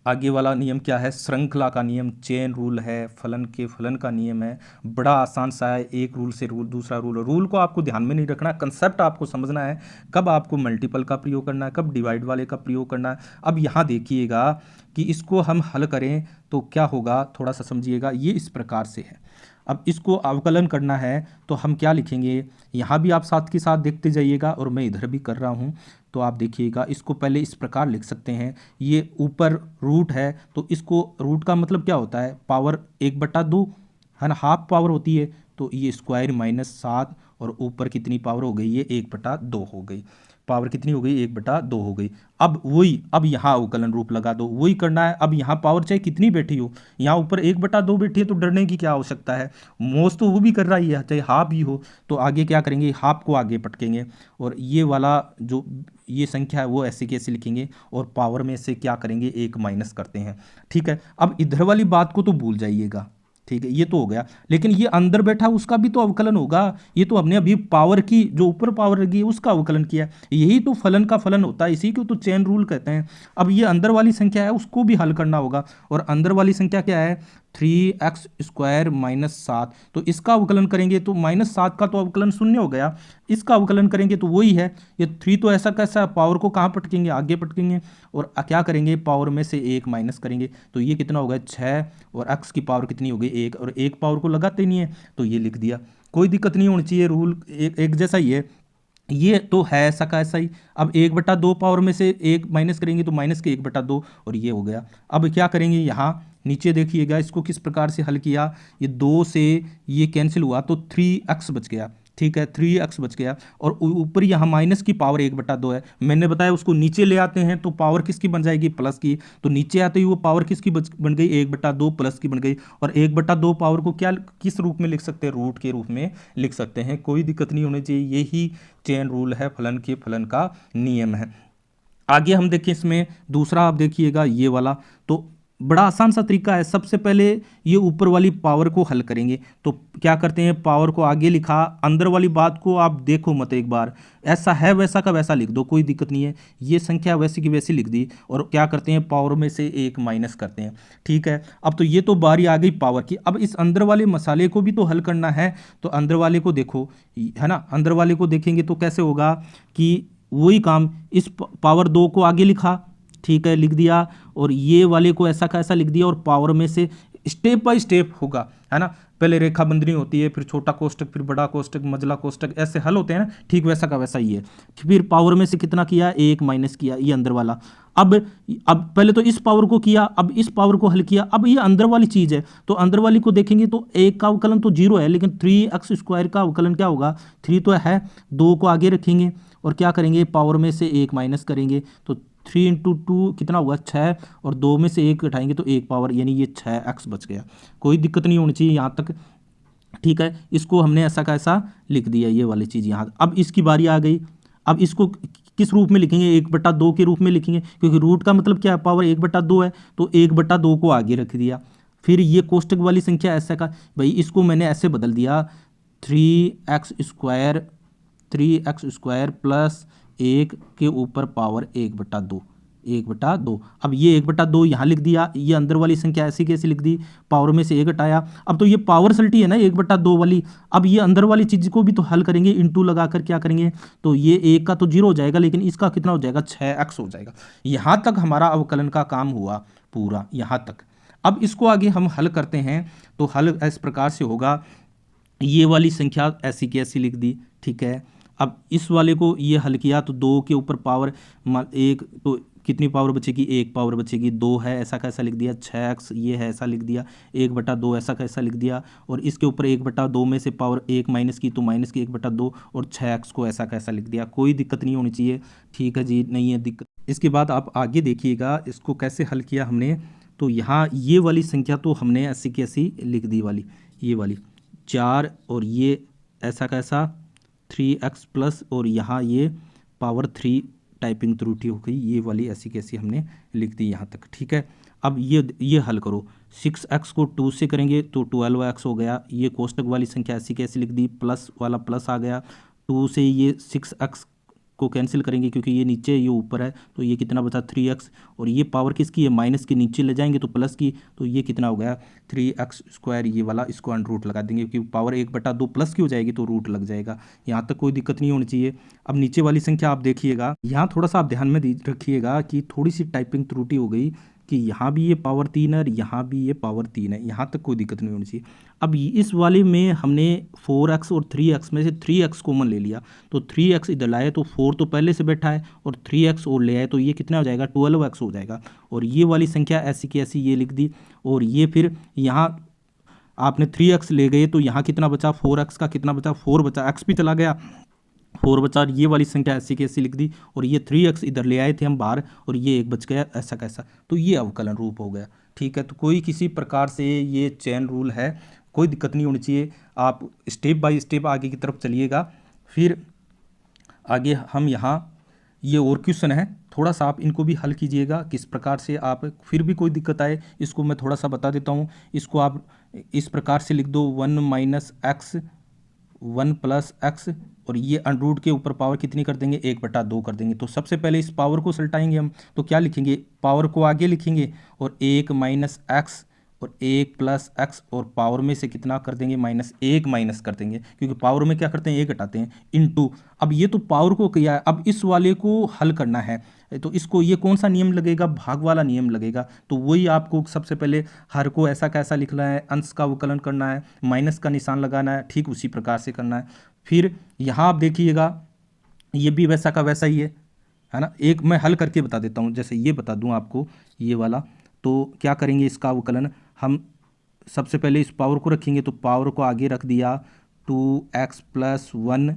आगे वाला नियम क्या है, श्रृंखला का नियम, चेन रूल है, फलन के फलन का नियम है। बड़ा आसान सा है, एक रूल से दूसरा रूल को आपको ध्यान में नहीं रखना, कंसेप्ट आपको समझना है, कब आपको मल्टीपल का प्रयोग करना है, कब डिवाइड वाले का प्रयोग करना है। अब यहाँ देखिएगा कि इसको हम हल करें तो क्या होगा, थोड़ा सा समझिएगा, ये इस प्रकार से है। अब इसको अवकलन करना है तो हम क्या लिखेंगे, यहाँ भी आप साथ के साथ देखते जाइएगा, और मैं इधर भी कर रहा हूँ, तो आप देखिएगा। इसको पहले इस प्रकार लिख सकते हैं, ये ऊपर रूट है, तो इसको रूट का मतलब क्या होता है, पावर 1/2, है ना, हाफ पावर होती है, तो ये स्क्वायर -7, और ऊपर कितनी पावर हो गई, ये 1/2 हो गई, पावर कितनी हो गई 1/2 हो गई। अब यहाँ अवकलन रूप लगा दो, वही करना है। अब यहाँ पावर चाहे कितनी बैठी हो, यहाँ ऊपर 1/2 बैठी है तो डरने की क्या आवश्यकता है, मोस्ट तो वो भी कर रहा ही है, चाहे हाफ भी हो, तो आगे क्या करेंगे, हाफ को आगे पटकेंगे, और ये वाला जो ये संख्या है वो ऐसे कैसे लिखेंगे, और पावर में से क्या करेंगे 1 माइनस करते हैं। ठीक है, अब इधर वाली बात को तो भूल जाइएगा, ठीक है, ये तो हो गया, लेकिन ये अंदर बैठा उसका भी तो अवकलन होगा। ये तो हमने अभी पावर की जो ऊपर पावर लगी है उसका अवकलन किया, यही तो फलन का फलन होता है, इसी को तो चेन रूल कहते हैं। अब ये अंदर वाली संख्या है उसको भी हल करना होगा, और अंदर वाली संख्या क्या है 3x² - 7, तो इसका अवकलन करेंगे तो -7 का तो अवकलन शून्य हो गया, इसका अवकलन करेंगे तो वही है, ये 3 तो ऐसा कैसा पावर को कहाँ पटकेंगे, आगे पटकेंगे, और क्या करेंगे पावर में से 1 माइनस करेंगे, तो ये कितना होगा 6, और x की पावर कितनी हो गई 1, और 1 पावर को लगाते नहीं है तो ये लिख दिया। कोई दिक्कत नहीं होनी चाहिए, रूल एक जैसा ही है, ये तो है ऐसा का ऐसा ही। अब 1/2 पावर में से 1 माइनस करेंगे तो माइनस के 1/2, और ये हो गया। अब क्या करेंगे, यहाँ नीचे देखिएगा इसको किस प्रकार से हल किया, ये 2 से ये कैंसिल हुआ तो 3x बच गया, ठीक है 3x बच गया, और ऊपर यहाँ माइनस की पावर 1/2 है, मैंने बताया उसको नीचे ले आते हैं तो पावर किसकी बन जाएगी प्लस की, तो नीचे आते ही वो पावर किसकी बन गई 1/2 प्लस की बन गई, और 1/2 पावर को क्या किस रूप में लिख सकते हैं, रूट के रूप में लिख सकते हैं। कोई दिक्कत नहीं होनी चाहिए, यही चेन रूल है, फलन के फलन का नियम है। आगे हम देखें, इसमें दूसरा आप देखिएगा ये वाला, तो बड़ा आसान सा तरीका है। सबसे पहले ये ऊपर वाली पावर को हल करेंगे, तो क्या करते हैं, पावर को आगे लिखा, अंदर वाली बात को आप देखो मत, एक बार ऐसा है वैसा का वैसा लिख दो, कोई दिक्कत नहीं है। ये संख्या वैसी की वैसी लिख दी, और क्या करते हैं, पावर में से एक माइनस करते हैं। ठीक है, अब तो ये तो बारी आ गई पावर की। अब इस अंदर वाले मसाले को भी तो हल करना है, तो अंदर वाले को देखो, है ना, अंदर वाले को देखेंगे तो कैसे होगा कि वही काम, इस पावर 2 को आगे लिखा, ठीक है, लिख दिया, और ये वाले को ऐसा का ऐसा लिख दिया, और पावर में से स्टेप बाय स्टेप होगा, है ना। पहले रेखा बंधनी होती है, फिर छोटा कोष्टक, फिर बड़ा कोष्टक, मझला कोष्टक, ऐसे हल होते हैं ना, ठीक वैसा का वैसा ही है। फिर पावर में से कितना किया, एक माइनस किया, ये अंदर वाला। अब पहले तो इस पावर को किया, अब इस पावर को हल किया, अब ये अंदर वाली चीज़ है, तो अंदर वाली को देखेंगे तो एक का अवकलन तो 0 है, लेकिन 3x² का अवकलन क्या होगा, 3 तो है, 2 को आगे रखेंगे और क्या करेंगे, पावर में से एक माइनस करेंगे, तो 3 इंटू 2 कितना हुआ, 6, और 2 में से एक घटाएंगे तो एक पावर, यानी ये 6x बच गया। कोई दिक्कत नहीं होनी चाहिए यहाँ तक, ठीक है। इसको हमने ऐसा का ऐसा लिख दिया, ये वाली चीज़ यहाँ। अब इसकी बारी आ गई, अब इसको किस रूप में लिखेंगे, 1/2 के रूप में लिखेंगे, क्योंकि रूट का मतलब क्या है, पावर 1/2 है, तो 1/2 को आगे रख दिया। फिर ये कोष्टक वाली संख्या ऐसा का, भाई इसको मैंने ऐसे बदल दिया, 3x² प्लस 1 के ऊपर पावर 1/2, 1/2। अब ये 1/2 यहाँ लिख दिया, ये अंदर वाली संख्या ऐसी कैसी लिख दी, पावर में से 1 हटाया। अब तो ये पावर सल्टी है ना 1/2 वाली, अब ये अंदर वाली चीज़ को भी तो हल करेंगे, इंटू लगाकर क्या करेंगे, तो ये 1 का तो 0 हो जाएगा, लेकिन इसका कितना हो जाएगा, 6x हो जाएगा। यहाँ तक हमारा अवकलन का काम हुआ पूरा, यहाँ तक। अब इसको आगे हम हल करते हैं, तो हल इस प्रकार से होगा, ये वाली संख्या ऐसी की ऐसी लिख दी, ठीक है। अब इस वाले को ये हल किया, तो 2 के ऊपर पावर 1, तो कितनी पावर बचेगी, 1 पावर बचेगी, 2 है ऐसा कैसा लिख दिया, 6x ये है ऐसा लिख दिया, 1/2 ऐसा कैसा लिख दिया, और इसके ऊपर 1/2 में से पावर 1 माइनस की, तो माइनस की 1/2, और 6x को ऐसा कैसा लिख दिया। कोई दिक्कत नहीं होनी चाहिए, ठीक है जी, नहीं है दिक्कत। इसके बाद आप आगे देखिएगा इसको कैसे हल किया हमने, तो यहाँ ये वाली संख्या तो हमने ऐसी की ऐसी लिख दी, वाली ये वाली 4, और ये ऐसा कैसा 3x प्लस, और यहाँ ये पावर 3 टाइपिंग त्रुटि हो गई, ये वाली ऐसी कैसी हमने लिख दी यहाँ तक, ठीक है। अब ये हल करो, 6x को 2 से करेंगे तो 12x हो गया, ये कोष्टक वाली संख्या ऐसी कैसी लिख दी, प्लस वाला प्लस आ गया, 2 से ये 6x को कैंसिल करेंगे क्योंकि ये नीचे ये ऊपर है, तो ये कितना बचा 3x, और ये पावर किसकी है, माइनस के नीचे ले जाएंगे तो प्लस की, तो ये कितना हो गया 3x², ये वाला इसको अंडर रूट लगा देंगे क्योंकि पावर 1/2 प्लस की हो जाएगी तो रूट लग जाएगा। यहाँ तक कोई दिक्कत नहीं होनी चाहिए। अब नीचे वाली संख्या आप देखिएगा, यहाँ थोड़ा सा आप ध्यान में रखिएगा कि थोड़ी सी टाइपिंग त्रुटि हो गई कि यहाँ भी ये पावर 3 है और यहाँ भी ये पावर 3 है, यहाँ तक कोई दिक्कत नहीं होनी चाहिए। अब इस वाले में हमने 4x और 3x में से 3x कॉमन ले लिया, तो 3x इधर लाए तो 4 तो पहले से बैठा है, और 3x और ले आए तो ये कितना हो जाएगा, 12x हो जाएगा, और ये वाली संख्या ऐसी की ऐसी ये लिख दी। और ये फिर यहाँ आपने 3x ले गए तो यहाँ कितना बचा, 4x का कितना बचा, 4 बचा, x भी चला गया, 4 बचा, और ये वाली संख्या ऐसी की ऐसी लिख दी, और ये 3x इधर ले आए थे हम बाहर, और ये 1 बच गया ऐसा कैसा, तो ये अवकलन रूप हो गया, ठीक है। तो कोई किसी प्रकार से ये चेन रूल है, कोई दिक्कत नहीं होनी चाहिए। आप स्टेप बाय स्टेप आगे की तरफ चलिएगा। फिर आगे हम यहाँ ये और क्वेश्चन है, थोड़ा सा आप इनको भी हल कीजिएगा किस प्रकार से, आप फिर भी कोई दिक्कत आए इसको मैं थोड़ा सा बता देता हूँ। इसको आप इस प्रकार से लिख दो, 1 - x 1 + x, और ये अंडरूट के ऊपर पावर कितनी कर देंगे, 1/2 कर देंगे। तो सबसे पहले इस पावर को सल्टाएंगे हम, तो क्या लिखेंगे, पावर को आगे लिखेंगे, और 1 - x और 1 + x, और पावर में से कितना कर देंगे, -1 माइनस कर देंगे, क्योंकि पावर में क्या करते हैं, 1 हटाते हैं, इनटू। अब ये तो पावर को किया है, अब इस वाले को हल करना है, तो इसको ये कौन सा नियम लगेगा, भाग वाला नियम लगेगा। तो वही आपको सबसे पहले हर को ऐसा कैसा लिखना है, अंश का अवकलन करना है, माइनस का निशान लगाना है, ठीक उसी प्रकार से करना है। फिर यहाँ आप देखिएगा, ये भी वैसा का वैसा ही है ना। एक मैं हल करके बता देता हूँ, जैसे ये बता दूँ आपको, ये वाला, तो क्या करेंगे, इसका अवकलन हम सबसे पहले इस पावर को रखेंगे, तो पावर को आगे रख दिया, 2x + 1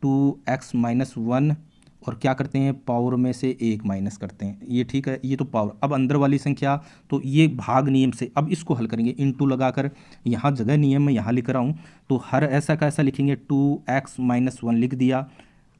2x - 1, और क्या करते हैं, पावर में से 1 माइनस करते हैं, ये ठीक है, ये तो पावर। अब अंदर वाली संख्या, तो ये भाग नियम से अब इसको हल करेंगे, इनटू लगाकर, यहाँ जगह नियम मैं यहाँ लिख रहा हूँ, तो हर ऐसा कैसा लिखेंगे, 2x - 1 लिख दिया।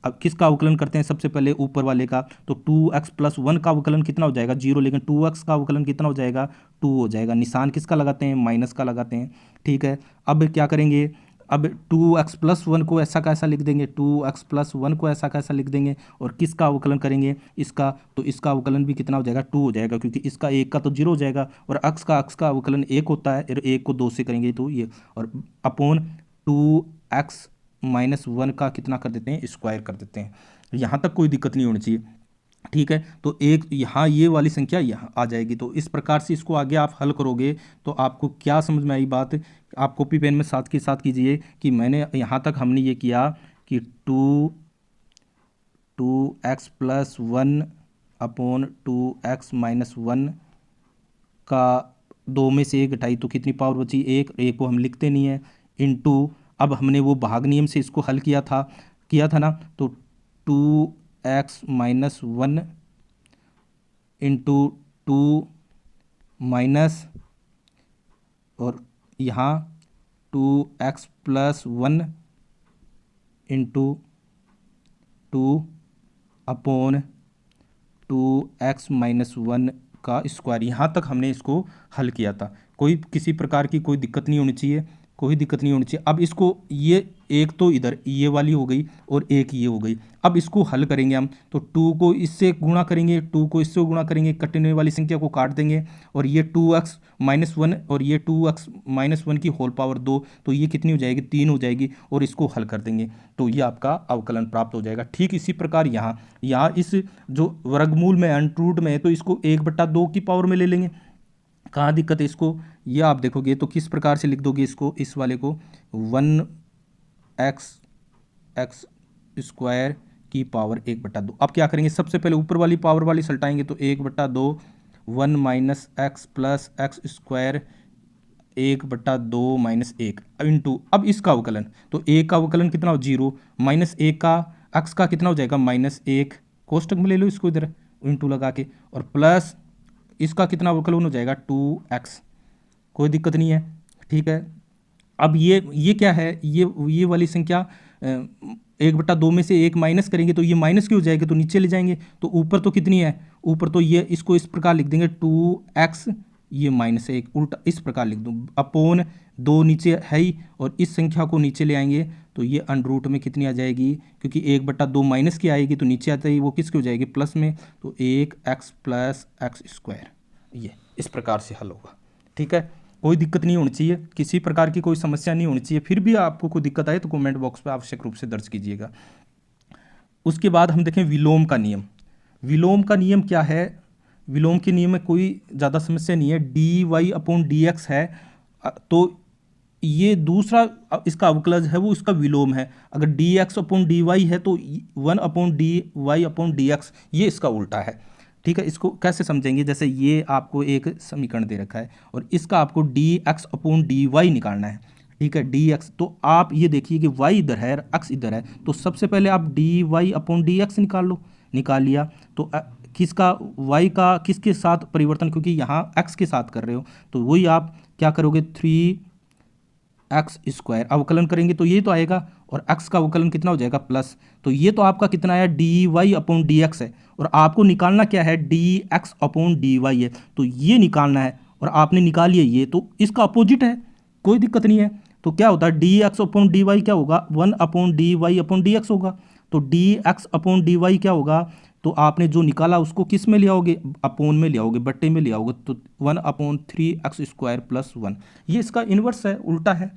अब किसका अवकलन करते हैं सबसे पहले ऊपर वाले का, तो 2x+1 का अवकलन कितना हो जाएगा 0, लेकिन 2x का अवकलन कितना हो जाएगा 2 हो जाएगा। निशान किसका लगाते हैं माइनस का लगाते हैं, ठीक है। अब क्या करेंगे, अब 2x+1 को ऐसा का ऐसा लिख देंगे, 2x+1 को ऐसा का ऐसा लिख देंगे, और किसका अवकलन करेंगे इसका, तो इसका अवकलन भी कितना हो जाएगा 2 हो जाएगा, क्योंकि इसका 1 का तो 0 हो जाएगा और अक्स का अवकलन 1 होता है, और 1 को 2 से करेंगे तो ये, और अपॉन 2x-1 का कितना कर देते हैं स्क्वायर कर देते हैं। यहाँ तक कोई दिक्कत नहीं होनी चाहिए, ठीक है। तो एक यहाँ ये वाली संख्या यहाँ आ जाएगी। तो इस प्रकार से इसको आगे आप हल करोगे तो आपको क्या समझ में आई बात, आप कॉपी पेन में साथ के साथ कीजिए कि मैंने यहाँ तक हमने ये किया कि 2x+1 अपॉन 2x-1 का 2 में से 1 घटाई तो कितनी पावर बची 1, 1 को हम लिखते नहीं है, इनटू अब हमने वो भाग नियम से इसको हल किया था ना, तो 2x-1 इंटू 2 माइनस, और यहाँ 2x+1 इंटू 2 अपॉन 2x-1 का स्क्वायर। यहाँ तक हमने इसको हल किया था। कोई किसी प्रकार की कोई दिक्कत नहीं होनी चाहिए, कोई दिक्कत नहीं होनी चाहिए। अब इसको ये एक तो इधर ये वाली हो गई और एक ये हो गई, अब इसको हल करेंगे हम, तो 2 को इससे गुणा करेंगे, 2 को इससे गुणा करेंगे, कटने वाली संख्या को काट देंगे, और ये 2x-1 और ये 2x-1 की होल पावर 2, तो ये कितनी हो जाएगी 3 हो जाएगी, और इसको हल कर देंगे तो ये आपका अवकलन प्राप्त हो जाएगा। ठीक इसी प्रकार यहाँ इस जो वर्गमूल में अंडर में है तो इसको 1/2 की पावर में ले लेंगे। कहाँ दिक्कत है इसको, ये आप देखोगे तो किस प्रकार से लिख दोगे इसको, इस वाले को 1x स्क्वायर की पावर 1/2। अब क्या करेंगे, सबसे पहले ऊपर वाली पावर वाली सल्टाएंगे तो 1/2 1 minus x plus x square 1/2 minus 1 into, अब इसका अवकलन, तो 1 का अवकलन कितना हो 0, माइनस 1 का एक्स का कितना हो जाएगा -1, कोष्टक में ले लो इसको इधर इंटू लगा के, और प्लस इसका कितना अवकलन हो जाएगा 2x, कोई दिक्कत नहीं है, ठीक है। अब ये क्या है, ये वाली संख्या 1/2 में से 1 माइनस करेंगे तो ये माइनस क्यों हो जाएगी, तो नीचे ले जाएंगे, तो ऊपर तो कितनी है, ऊपर तो ये, इसको इस प्रकार लिख देंगे 2x, ये -1 उल्टा इस प्रकार लिख दूँ, अपॉन 2 नीचे है ही, और इस संख्या को नीचे ले आएंगे तो ये अंडर में कितनी आ जाएगी, क्योंकि 1/2 माइनस की आएगी तो नीचे आते ही वो किसकी हो जाएगी प्लस में, तो 1x प्लस एक्स स्क्वायर, ये इस प्रकार से हल होगा, ठीक है। कोई दिक्कत नहीं होनी चाहिए, किसी प्रकार की कोई समस्या नहीं होनी चाहिए। फिर भी आपको कोई दिक्कत आए तो कमेंट बॉक्स पे आवश्यक रूप से दर्ज कीजिएगा। उसके बाद हम देखें विलोम का नियम। विलोम का नियम क्या है, विलोम के नियम में कोई ज़्यादा समस्या नहीं है, dy/dx है, तो ये दूसरा इसका अवकलज है वो इसका विलोम है। अगर dx/dy है तो 1/dy/dx, ये इसका उल्टा है, ठीक है। इसको कैसे समझेंगे, जैसे ये आपको एक समीकरण दे रखा है और इसका आपको dx/dy निकालना है, ठीक है, dx, तो आप ये देखिए कि y इधर है x इधर है, तो सबसे पहले आप dy/dx निकाल लो, निकाल लिया तो किसका y का किसके साथ परिवर्तन, क्योंकि यहाँ x के साथ कर रहे हो तो वही आप क्या करोगे 3x स्क्वायर अवकलन करेंगे तो ये तो आएगा, और x का अवकलन कितना हो जाएगा प्लस, तो ये तो आपका कितना आया dy/dx है, और आपको निकालना क्या है dx/dy है, तो ये निकालना है और आपने निकाल लिया ये, तो इसका अपोजिट है, कोई दिक्कत नहीं है। तो क्या होता है dx/dy क्या होगा 1/dy/dx होगा, तो dx/dy क्या होगा, तो आपने जो निकाला उसको किस में ले आओगे, अपोन में ले आओगे, बट्टे में ले आओगे, तो 1/3x स्क्वायर प्लस 1, ये इसका इन्वर्स है, उल्टा है।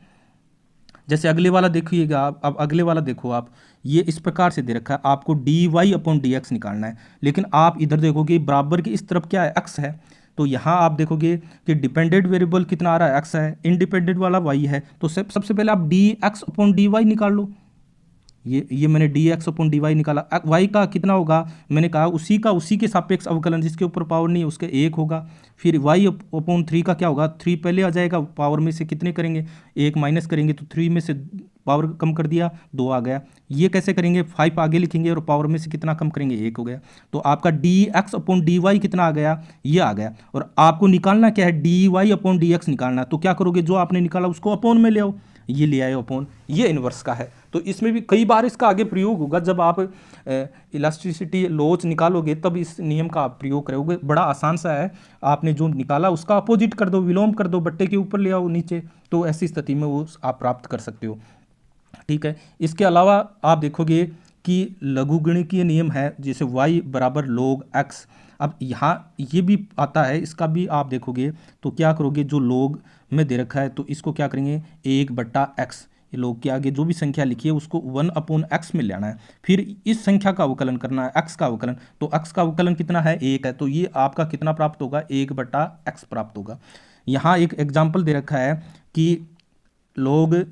जैसे अगले वाला देखिएगा आप, अब अगले वाला देखो आप, ये इस प्रकार से दे रखा है, आपको dy/dx निकालना है, लेकिन आप इधर देखोगे बराबर की इस तरफ क्या है x है, तो यहाँ आप देखोगे कि डिपेंडेंट वेरिएबल कितना आ रहा है x है, इंडिपेंडेंट वाला y है, तो सबसे पहले आप dx/dy निकाल लो, ये मैंने dx/dy निकाला, y का कितना होगा, मैंने कहा उसी के सापेक्ष अवकलन, जिसके ऊपर पावर नहीं है उसके 1 होगा, फिर y/3 का क्या होगा, 3 पहले आ जाएगा, पावर में से कितने करेंगे 1 माइनस करेंगे तो 3 में से पावर कम कर दिया 2 आ गया, ये कैसे करेंगे 5 आगे लिखेंगे और पावर में से कितना कम करेंगे 1 हो गया, तो आपका dx/dy कितना आ गया, ये आ गया, और आपको निकालना क्या है dy/dx निकालना, तो क्या करोगे जो आपने निकाला उसको अपोन में ले आओ, ये ले आए अपॉन ये इन्वर्स का है। तो इसमें भी कई बार इसका आगे प्रयोग होगा, जब आप इलास्टिसिटी लॉज निकालोगे तब इस नियम का आप प्रयोग करोगे। बड़ा आसान सा है, आपने जो निकाला उसका अपोजिट कर दो, विलोम कर दो, बट्टे के ऊपर ले आओ नीचे, तो ऐसी स्थिति में वो आप प्राप्त कर सकते हो। ठीक है, इसके अलावा आप देखोगे कि लघुगणकीय नियम है, जैसे y बराबर log x। अब यहाँ ये भी आता है, इसका भी आप देखोगे तो क्या करोगे, जो log में दे रखा है तो इसको क्या करेंगे 1/x, ये log के आगे जो भी संख्या लिखी है उसको 1/x में ले आना है, फिर इस संख्या का अवकलन करना है, x का अवकलन। तो x का अवकलन कितना है 1 है, तो ये आपका कितना प्राप्त होगा 1/x प्राप्त होगा। यहाँ एक एग्जाम्पल दे रखा है कि log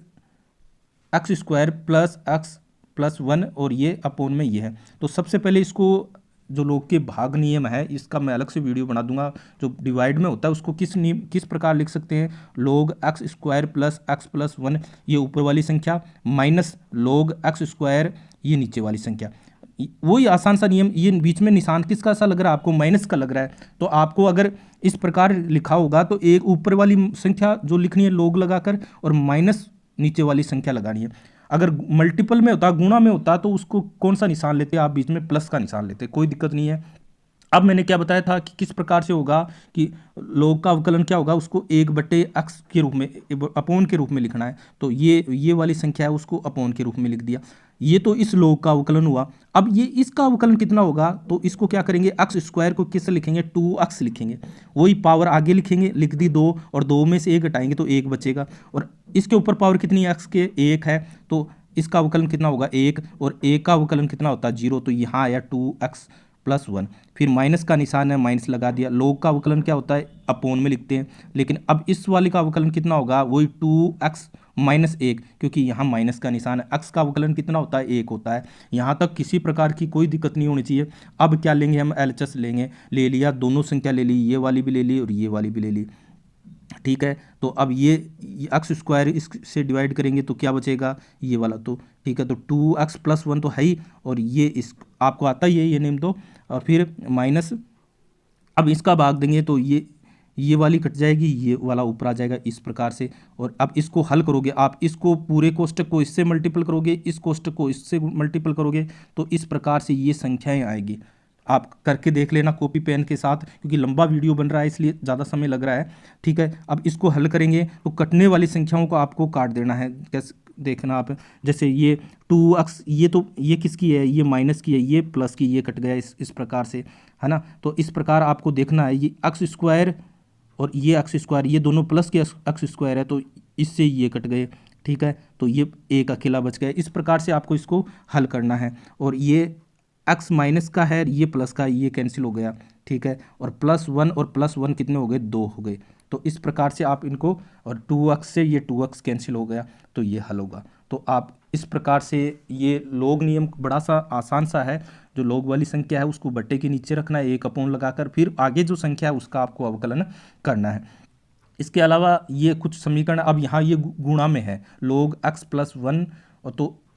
x² plus x plus 1 और ये अपॉन में ये है। तो सबसे पहले इसको जो लोग के भाग नियम है इसका मैं अलग से वीडियो बना दूंगा, जो डिवाइड में होता है उसको किस प्रकार लिख सकते हैं, log x² plus x plus 1 ये ऊपर वाली संख्या माइनस log x² ये नीचे वाली संख्या। वही आसान सा नियम, ये बीच में निशान किसका सा लग रहा है आपको, माइनस का लग रहा है, तो आपको अगर इस प्रकार लिखा होगा तो एक ऊपर वाली संख्या जो लिखनी है log लगाकर और माइनस नीचे वाली संख्या लगानी है। अगर मल्टीपल में होता, गुणा में होता, तो उसको कौन सा निशान लेते आप, बीच में प्लस का निशान लेते, कोई दिक्कत नहीं है। अब मैंने क्या बताया था कि किस प्रकार से होगा कि log का अवकलन क्या होगा, उसको 1/x के रूप में अपॉन के रूप में लिखना है, तो ये वाली संख्या है उसको अपॉन के रूप में लिख दिया। ये तो इस log का अवकलन हुआ। अब ये इसका अवकलन कितना होगा, तो इसको क्या करेंगे x² को किससे लिखेंगे 2x लिखेंगे, वही पावर आगे लिखेंगे, लिख दी 2 और 2 में से 1 घटाएंगे तो 1 बचेगा, और इसके ऊपर पावर कितनी है x के 1 है, तो इसका अवकलन कितना होगा 1, और 1 का अवकलन कितना होता है 0, तो यहाँ आया 2x प्लस 1, फिर माइनस का निशान है माइनस लगा दिया। log का अवकलन क्या होता है अपॉन में लिखते हैं, लेकिन अब इस वाले का अवकलन कितना होगा वही 2x माइनस 1, क्योंकि यहाँ माइनस का निशान है। x का अवकलन कितना होता है 1 होता है। यहाँ तक किसी प्रकार की कोई दिक्कत नहीं होनी चाहिए। अब क्या लेंगे हम LHS लेंगे, ले लिया, दोनों संख्या ले ली, ये वाली भी ले ली और ये वाली भी ले ली। ठीक है, तो अब ये x² इससे डिवाइड करेंगे तो क्या बचेगा ये वाला, तो ठीक है, तो 2x प्लस 1 तो है ही, और ये इस आपको आता ही है ये नेम, तो और फिर माइनस, अब इसका भाग देंगे तो ये वाली कट जाएगी, ये वाला ऊपर आ जाएगा इस प्रकार से। और अब इसको हल करोगे आप, इसको पूरे कोष्टक को इससे मल्टीपल करोगे, इस कोष्टक को इससे मल्टीपल करोगे, तो इस प्रकार से ये संख्याएं आएगी। आप करके देख लेना कॉपी पेन के साथ, क्योंकि लंबा वीडियो बन रहा है इसलिए ज़्यादा समय लग रहा है। ठीक है, अब इसको हल करेंगे तो कटने वाली संख्याओं को आपको काट देना है। कैसे देखना आप, जैसे ये 2x, ये तो ये किसकी है, ये माइनस की है, ये प्लस की, ये कट गया इस प्रकार से, है ना। तो इस प्रकार आपको देखना है, ये x² और ये x², ये दोनों प्लस के x² है, तो इससे ये कट गए। ठीक है, तो ये एक अकेला बच गया। इस प्रकार से आपको इसको हल करना है। और ये x माइनस का है, ये प्लस का, ये कैंसिल हो गया। ठीक है, और +1 और +1 कितने हो गए 2 हो गए। तो इस प्रकार से आप इनको, और 2x से ये 2x कैंसिल हो गया, तो ये हल होगा। तो आप इस प्रकार से, ये log नियम बड़ा सा आसान सा है। जो log वाली संख्या है उसको बट्टे के नीचे रखना है 1 अपॉन लगाकर, फिर आगे जो संख्या है उसका आपको अवकलन करना है। इसके अलावा ये कुछ समीकरण, अब यहाँ ये गुणा में है, log x प्लस 1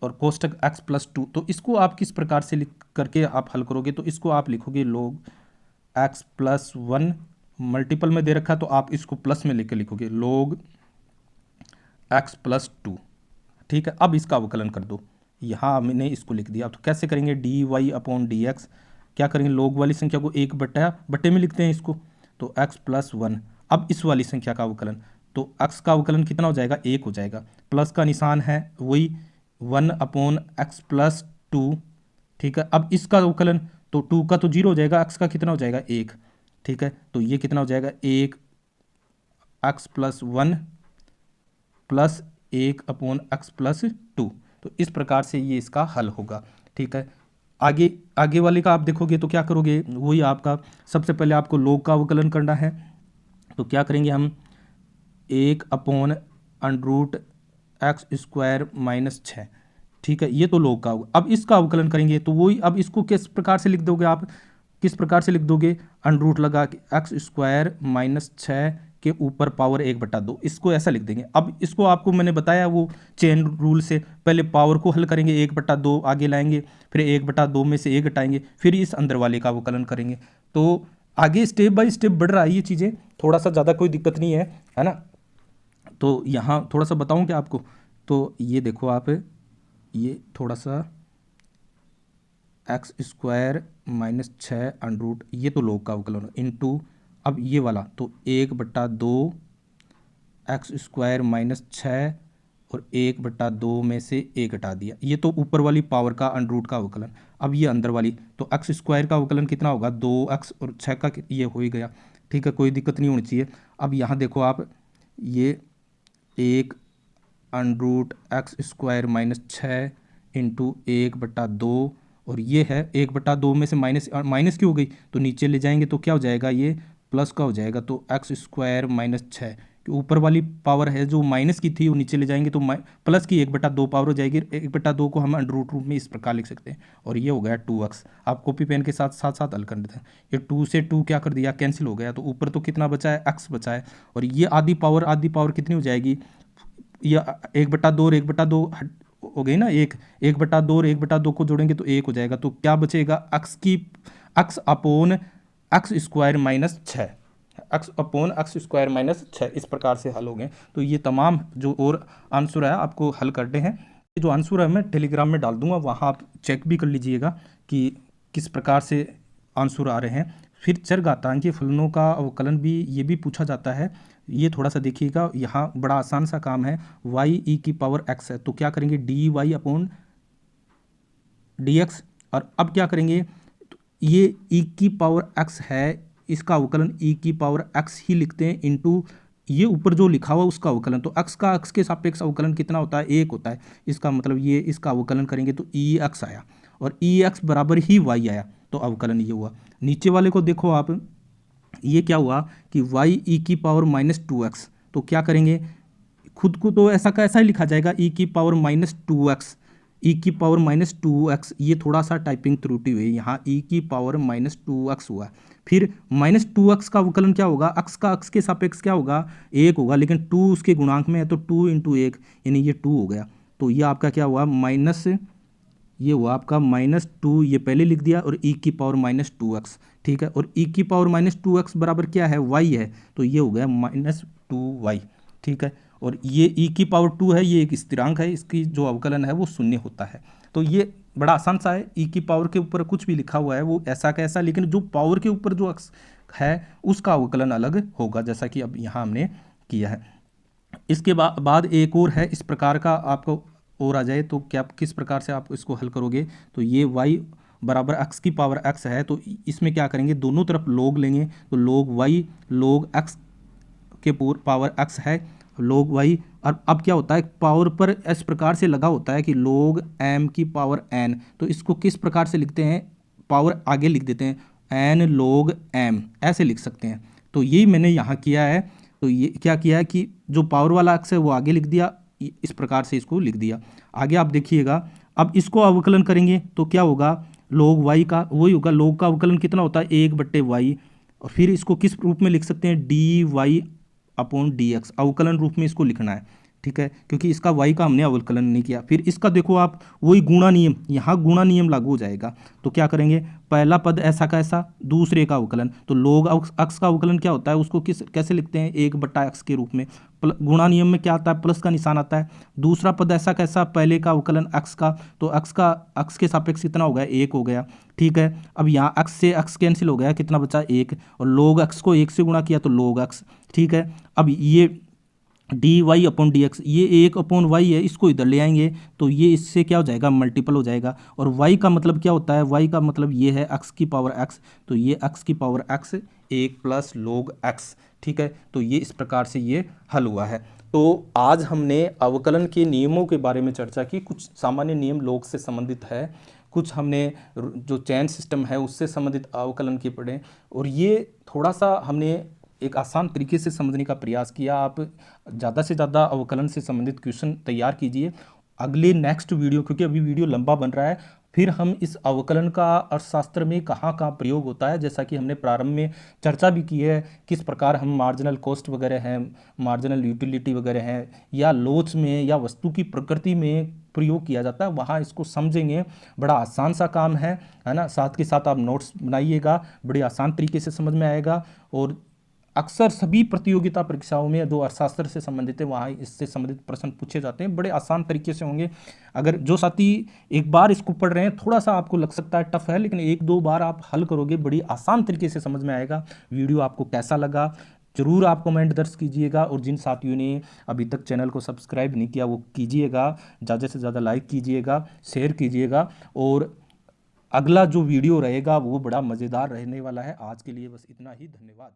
और कोष्टक x प्लस 2, तो इसको आप किस प्रकार से लिख करके आप हल करोगे, तो इसको आप लिखोगे log x प्लस 1, मल्टीपल में दे रखा तो आप इसको प्लस में लेकर लिखोगे log x प्लस 2। ठीक है, अब इसका अवकलन कर दो, यहाँ मैंने इसको लिख दिया। तो कैसे करेंगे, dy/dx, क्या करेंगे log वाली संख्या को 1 बट्टे में लिखते हैं इसको, तो x प्लस 1। अब इस वाली संख्या का अवकलन, तो x का अवकलन कितना हो जाएगा 1 हो जाएगा, प्लस का निशान है वही 1/x प्लस 2। ठीक है, अब इसका अवकलन, तो 2 का तो 0 हो जाएगा, x का कितना हो जाएगा 1। ठीक है, तो ये कितना हो जाएगा 1x plus 1 plus 1/x plus 2। तो इस प्रकार से ये इसका हल होगा। ठीक है, आगे वाले का आप देखोगे तो क्या करोगे, वही आपका सबसे पहले आपको log का अवकलन करना है। तो क्या करेंगे हम, 1/√x² माइनस 6। ठीक है, ये तो log का होगा। अब इसका अवकलन करेंगे तो वही, अब इसको किस प्रकार से लिख दोगे आप, किस प्रकार से लिख दोगे, अंडर लगा के x² माइनस 6 के ऊपर पावर 1/2, इसको ऐसा लिख देंगे। अब इसको आपको मैंने बताया वो चेन रूल से, पहले पावर को हल करेंगे, 1/2 आगे लाएंगे, फिर 1/2 में से 1 घटाएंगे, फिर इस अंदर वाले का अवकलन करेंगे। तो आगे स्टेप बाय स्टेप बढ़ रहा है ये चीज़ें, थोड़ा सा ज़्यादा कोई दिक्कत नहीं है ना। तो यहाँ थोड़ा सा बताऊँ क्या आपको, तो ये देखो आप, ये थोड़ा सा एक्स स्क्वायर माइनस 6 ये तो लोग का अवकलन इंटू, अब ये वाला तो 1/2 एक्स स्क्वायर माइनस 6 और 1/2 में से 1 हटा दिया, ये तो ऊपर वाली पावर का अंडर का अवकलन। अब ये अंदर वाली तो एक्स स्क्वायर का अवकलन कितना होगा, 2x और 6 का ये हो ही गया, ठीक है, कोई दिक्कत नहीं होनी चाहिए। अब यहाँ देखो आप, ये 1 √x स्क्वायर माइनस 6 इंटू 1/2 और ये है 1/2 में से माइनस माइनस की हो गई तो नीचे ले जाएंगे तो क्या हो जाएगा, ये प्लस का हो जाएगा। तो एक्स स्क्वायर माइनस 6 ऊपर वाली पावर है जो माइनस की थी वो नीचे ले जाएंगे तो प्लस की 1/2 पावर हो जाएगी। 1/2 को हम अंडर रूट में इस प्रकार लिख सकते हैं और ये हो गया 2x। आप कॉपी पेन के साथ साथ साथ हल कर देते हैं। ये 2 से 2 क्या कर दिया, कैंसिल हो गया, तो ऊपर तो कितना बचा है, x बचा है। और ये आधी पावर कितनी हो जाएगी, ये 1/2 और 1/2 हो गई ना, 1/2 और 1/2 को जोड़ेंगे तो 1 हो जाएगा। तो क्या बचेगा, x upon x square minus 6, x upon x square minus 6, इस प्रकार से हल हो गए। तो ये तमाम जो और आंसर है आपको हल करने हैं। ये जो आंसर है मैं टेलीग्राम में डाल दूंगा, वहाँ आप चेक भी कर लीजिएगा कि किस प्रकार से आंसर आ रहे हैं। फिर चरघातांकीय फलनों का अवकलन भी ये भी पूछा जाता है, ये थोड़ा सा देखिएगा, यहाँ बड़ा आसान सा काम है। y e⁻x है तो क्या करेंगे, dy अपॉन dx। और अब क्या करेंगे, तो ये e⁻x है, इसका अवकलन e⁻x ही लिखते हैं इंटू ये ऊपर जो लिखा हुआ उसका अवकलन। तो x का x के सापेक्ष अवकलन कितना होता है, 1 होता है। इसका मतलब ये इसका अवकलन करेंगे तो ex आया और ex बराबर ही y आया, तो अवकलन ये हुआ। नीचे वाले को देखो आप, ये क्या हुआ कि y e⁻−2x, तो क्या करेंगे, खुद को तो ऐसा का ऐसा ही लिखा जाएगा e⁻−2x, e⁻−2x। ये थोड़ा सा टाइपिंग त्रुटि हुई, यहाँ e⁻−2x हुआ। फिर -2x का अवकलन क्या होगा, x का x के सापेक्ष क्या होगा, 1 होगा, लेकिन 2 उसके गुणांक में है तो 2 × 1 यानी ये 2 हो गया। तो ये आपका क्या हुआ, माइनस, ये हुआ आपका -2, ये पहले लिख दिया, और e⁻−2x, ठीक है। और e⁻−2x बराबर क्या है, y है, तो ये हो गया -2y, ठीक है। और ये e⁻2 है, ये एक स्थिरांक है, इसकी जो अवकलन है वो शून्य होता है। तो ये बड़ा आसान सा है, e की पावर के ऊपर कुछ भी लिखा हुआ है वो ऐसा कैसा, लेकिन जो पावर के ऊपर जो अक्स है उसका अवकलन अलग होगा, जैसा कि अब यहाँ हमने किया है। इसके बाद एक और है इस प्रकार का, आपको और आ जाए तो क्या किस प्रकार से आप इसको हल करोगे, तो ये y बराबर x की पावर x है, तो इसमें क्या करेंगे, दोनों तरफ log लेंगे, तो log y log x के पावर x है, log y। और अब क्या होता है, पावर पर इस प्रकार से लगा होता है कि log m की पावर n, तो इसको किस प्रकार से लिखते हैं, पावर आगे लिख देते हैं n log m, ऐसे लिख सकते हैं। तो यही मैंने यहाँ किया है। तो ये क्या किया है कि जो पावर वाला अक्स है वो आगे लिख दिया, इस प्रकार से इसको लिख दिया। आगे आप देखिएगा, अब इसको अवकलन करेंगे तो क्या होगा, log y का वही होगा, log का अवकलन कितना होता है, 1/y। और फिर इसको किस रूप में लिख सकते हैं, dy/dx, अवकलन रूप में इसको लिखना है, ठीक है, क्योंकि इसका y का हमने अवकलन नहीं किया। फिर इसका देखो आप, वही गुणा नियम, यहाँ गुणा नियम लागू हो जाएगा। तो क्या करेंगे, पहला पद ऐसा का ऐसा, दूसरे का अवकलन, तो log x का अवकलन क्या होता है, उसको कैसे लिखते हैं, 1/x के रूप में। गुणा नियम में क्या आता है, प्लस का निशान आता है। दूसरा पद ऐसा कैसा, पहले का अवकलन x का, तो x के सापेक्ष कितना हो गया, 1 हो गया, ठीक है। अब यहाँ x से x कैंसिल हो गया, कितना बचा, 1, और log x को 1 से गुणा किया तो log x, ठीक है। अब ये dy/dx, ये 1/y है, इसको इधर ले आएंगे तो ये इससे क्या हो जाएगा, मल्टीपल हो जाएगा। और y का मतलब क्या होता है, y का मतलब ये है x की पावर x, तो ये x की पावर x 1 + log x, ठीक है। तो ये इस प्रकार से ये हल हुआ है। तो आज हमने अवकलन के नियमों के बारे में चर्चा की, कुछ सामान्य नियम log से संबंधित है, कुछ हमने जो चैन सिस्टम है उससे संबंधित अवकलन के पढ़े, और ये थोड़ा सा हमने एक आसान तरीके से समझने का प्रयास किया। आप ज़्यादा से ज़्यादा अवकलन से संबंधित क्वेश्चन तैयार कीजिए। अगले नेक्स्ट वीडियो, क्योंकि अभी वीडियो लंबा बन रहा है, फिर हम इस अवकलन का अर्थशास्त्र में कहाँ कहाँ प्रयोग होता है, जैसा कि हमने प्रारंभ में चर्चा भी की है, किस प्रकार हम मार्जिनल कॉस्ट वगैरह हैं, मार्जिनल यूटिलिटी वगैरह हैं, या लोच में या वस्तु की प्रकृति में प्रयोग किया जाता है, वहाँ इसको समझेंगे। बड़ा आसान सा काम है ना। साथ के साथ आप नोट्स बनाइएगा, बड़े आसान तरीके से समझ में आएगा। और अक्सर सभी प्रतियोगिता परीक्षाओं में जो अर्थशास्त्र से संबंधित है वहाँ इससे संबंधित प्रश्न पूछे जाते हैं, बड़े आसान तरीके से होंगे। अगर जो साथी एक बार इसको पढ़ रहे हैं, थोड़ा सा आपको लग सकता है टफ है, लेकिन एक दो बार आप हल करोगे बड़ी आसान तरीके से समझ में आएगा। वीडियो आपको कैसा लगा जरूर आप कमेंट दर्ज कीजिएगा, और जिन साथियों ने अभी तक चैनल को सब्सक्राइब नहीं किया वो कीजिएगा, ज़्यादा से ज़्यादा लाइक कीजिएगा, शेयर कीजिएगा। और अगला जो वीडियो रहेगा वो बड़ा मज़ेदार रहने वाला है। आज के लिए बस इतना ही, धन्यवाद।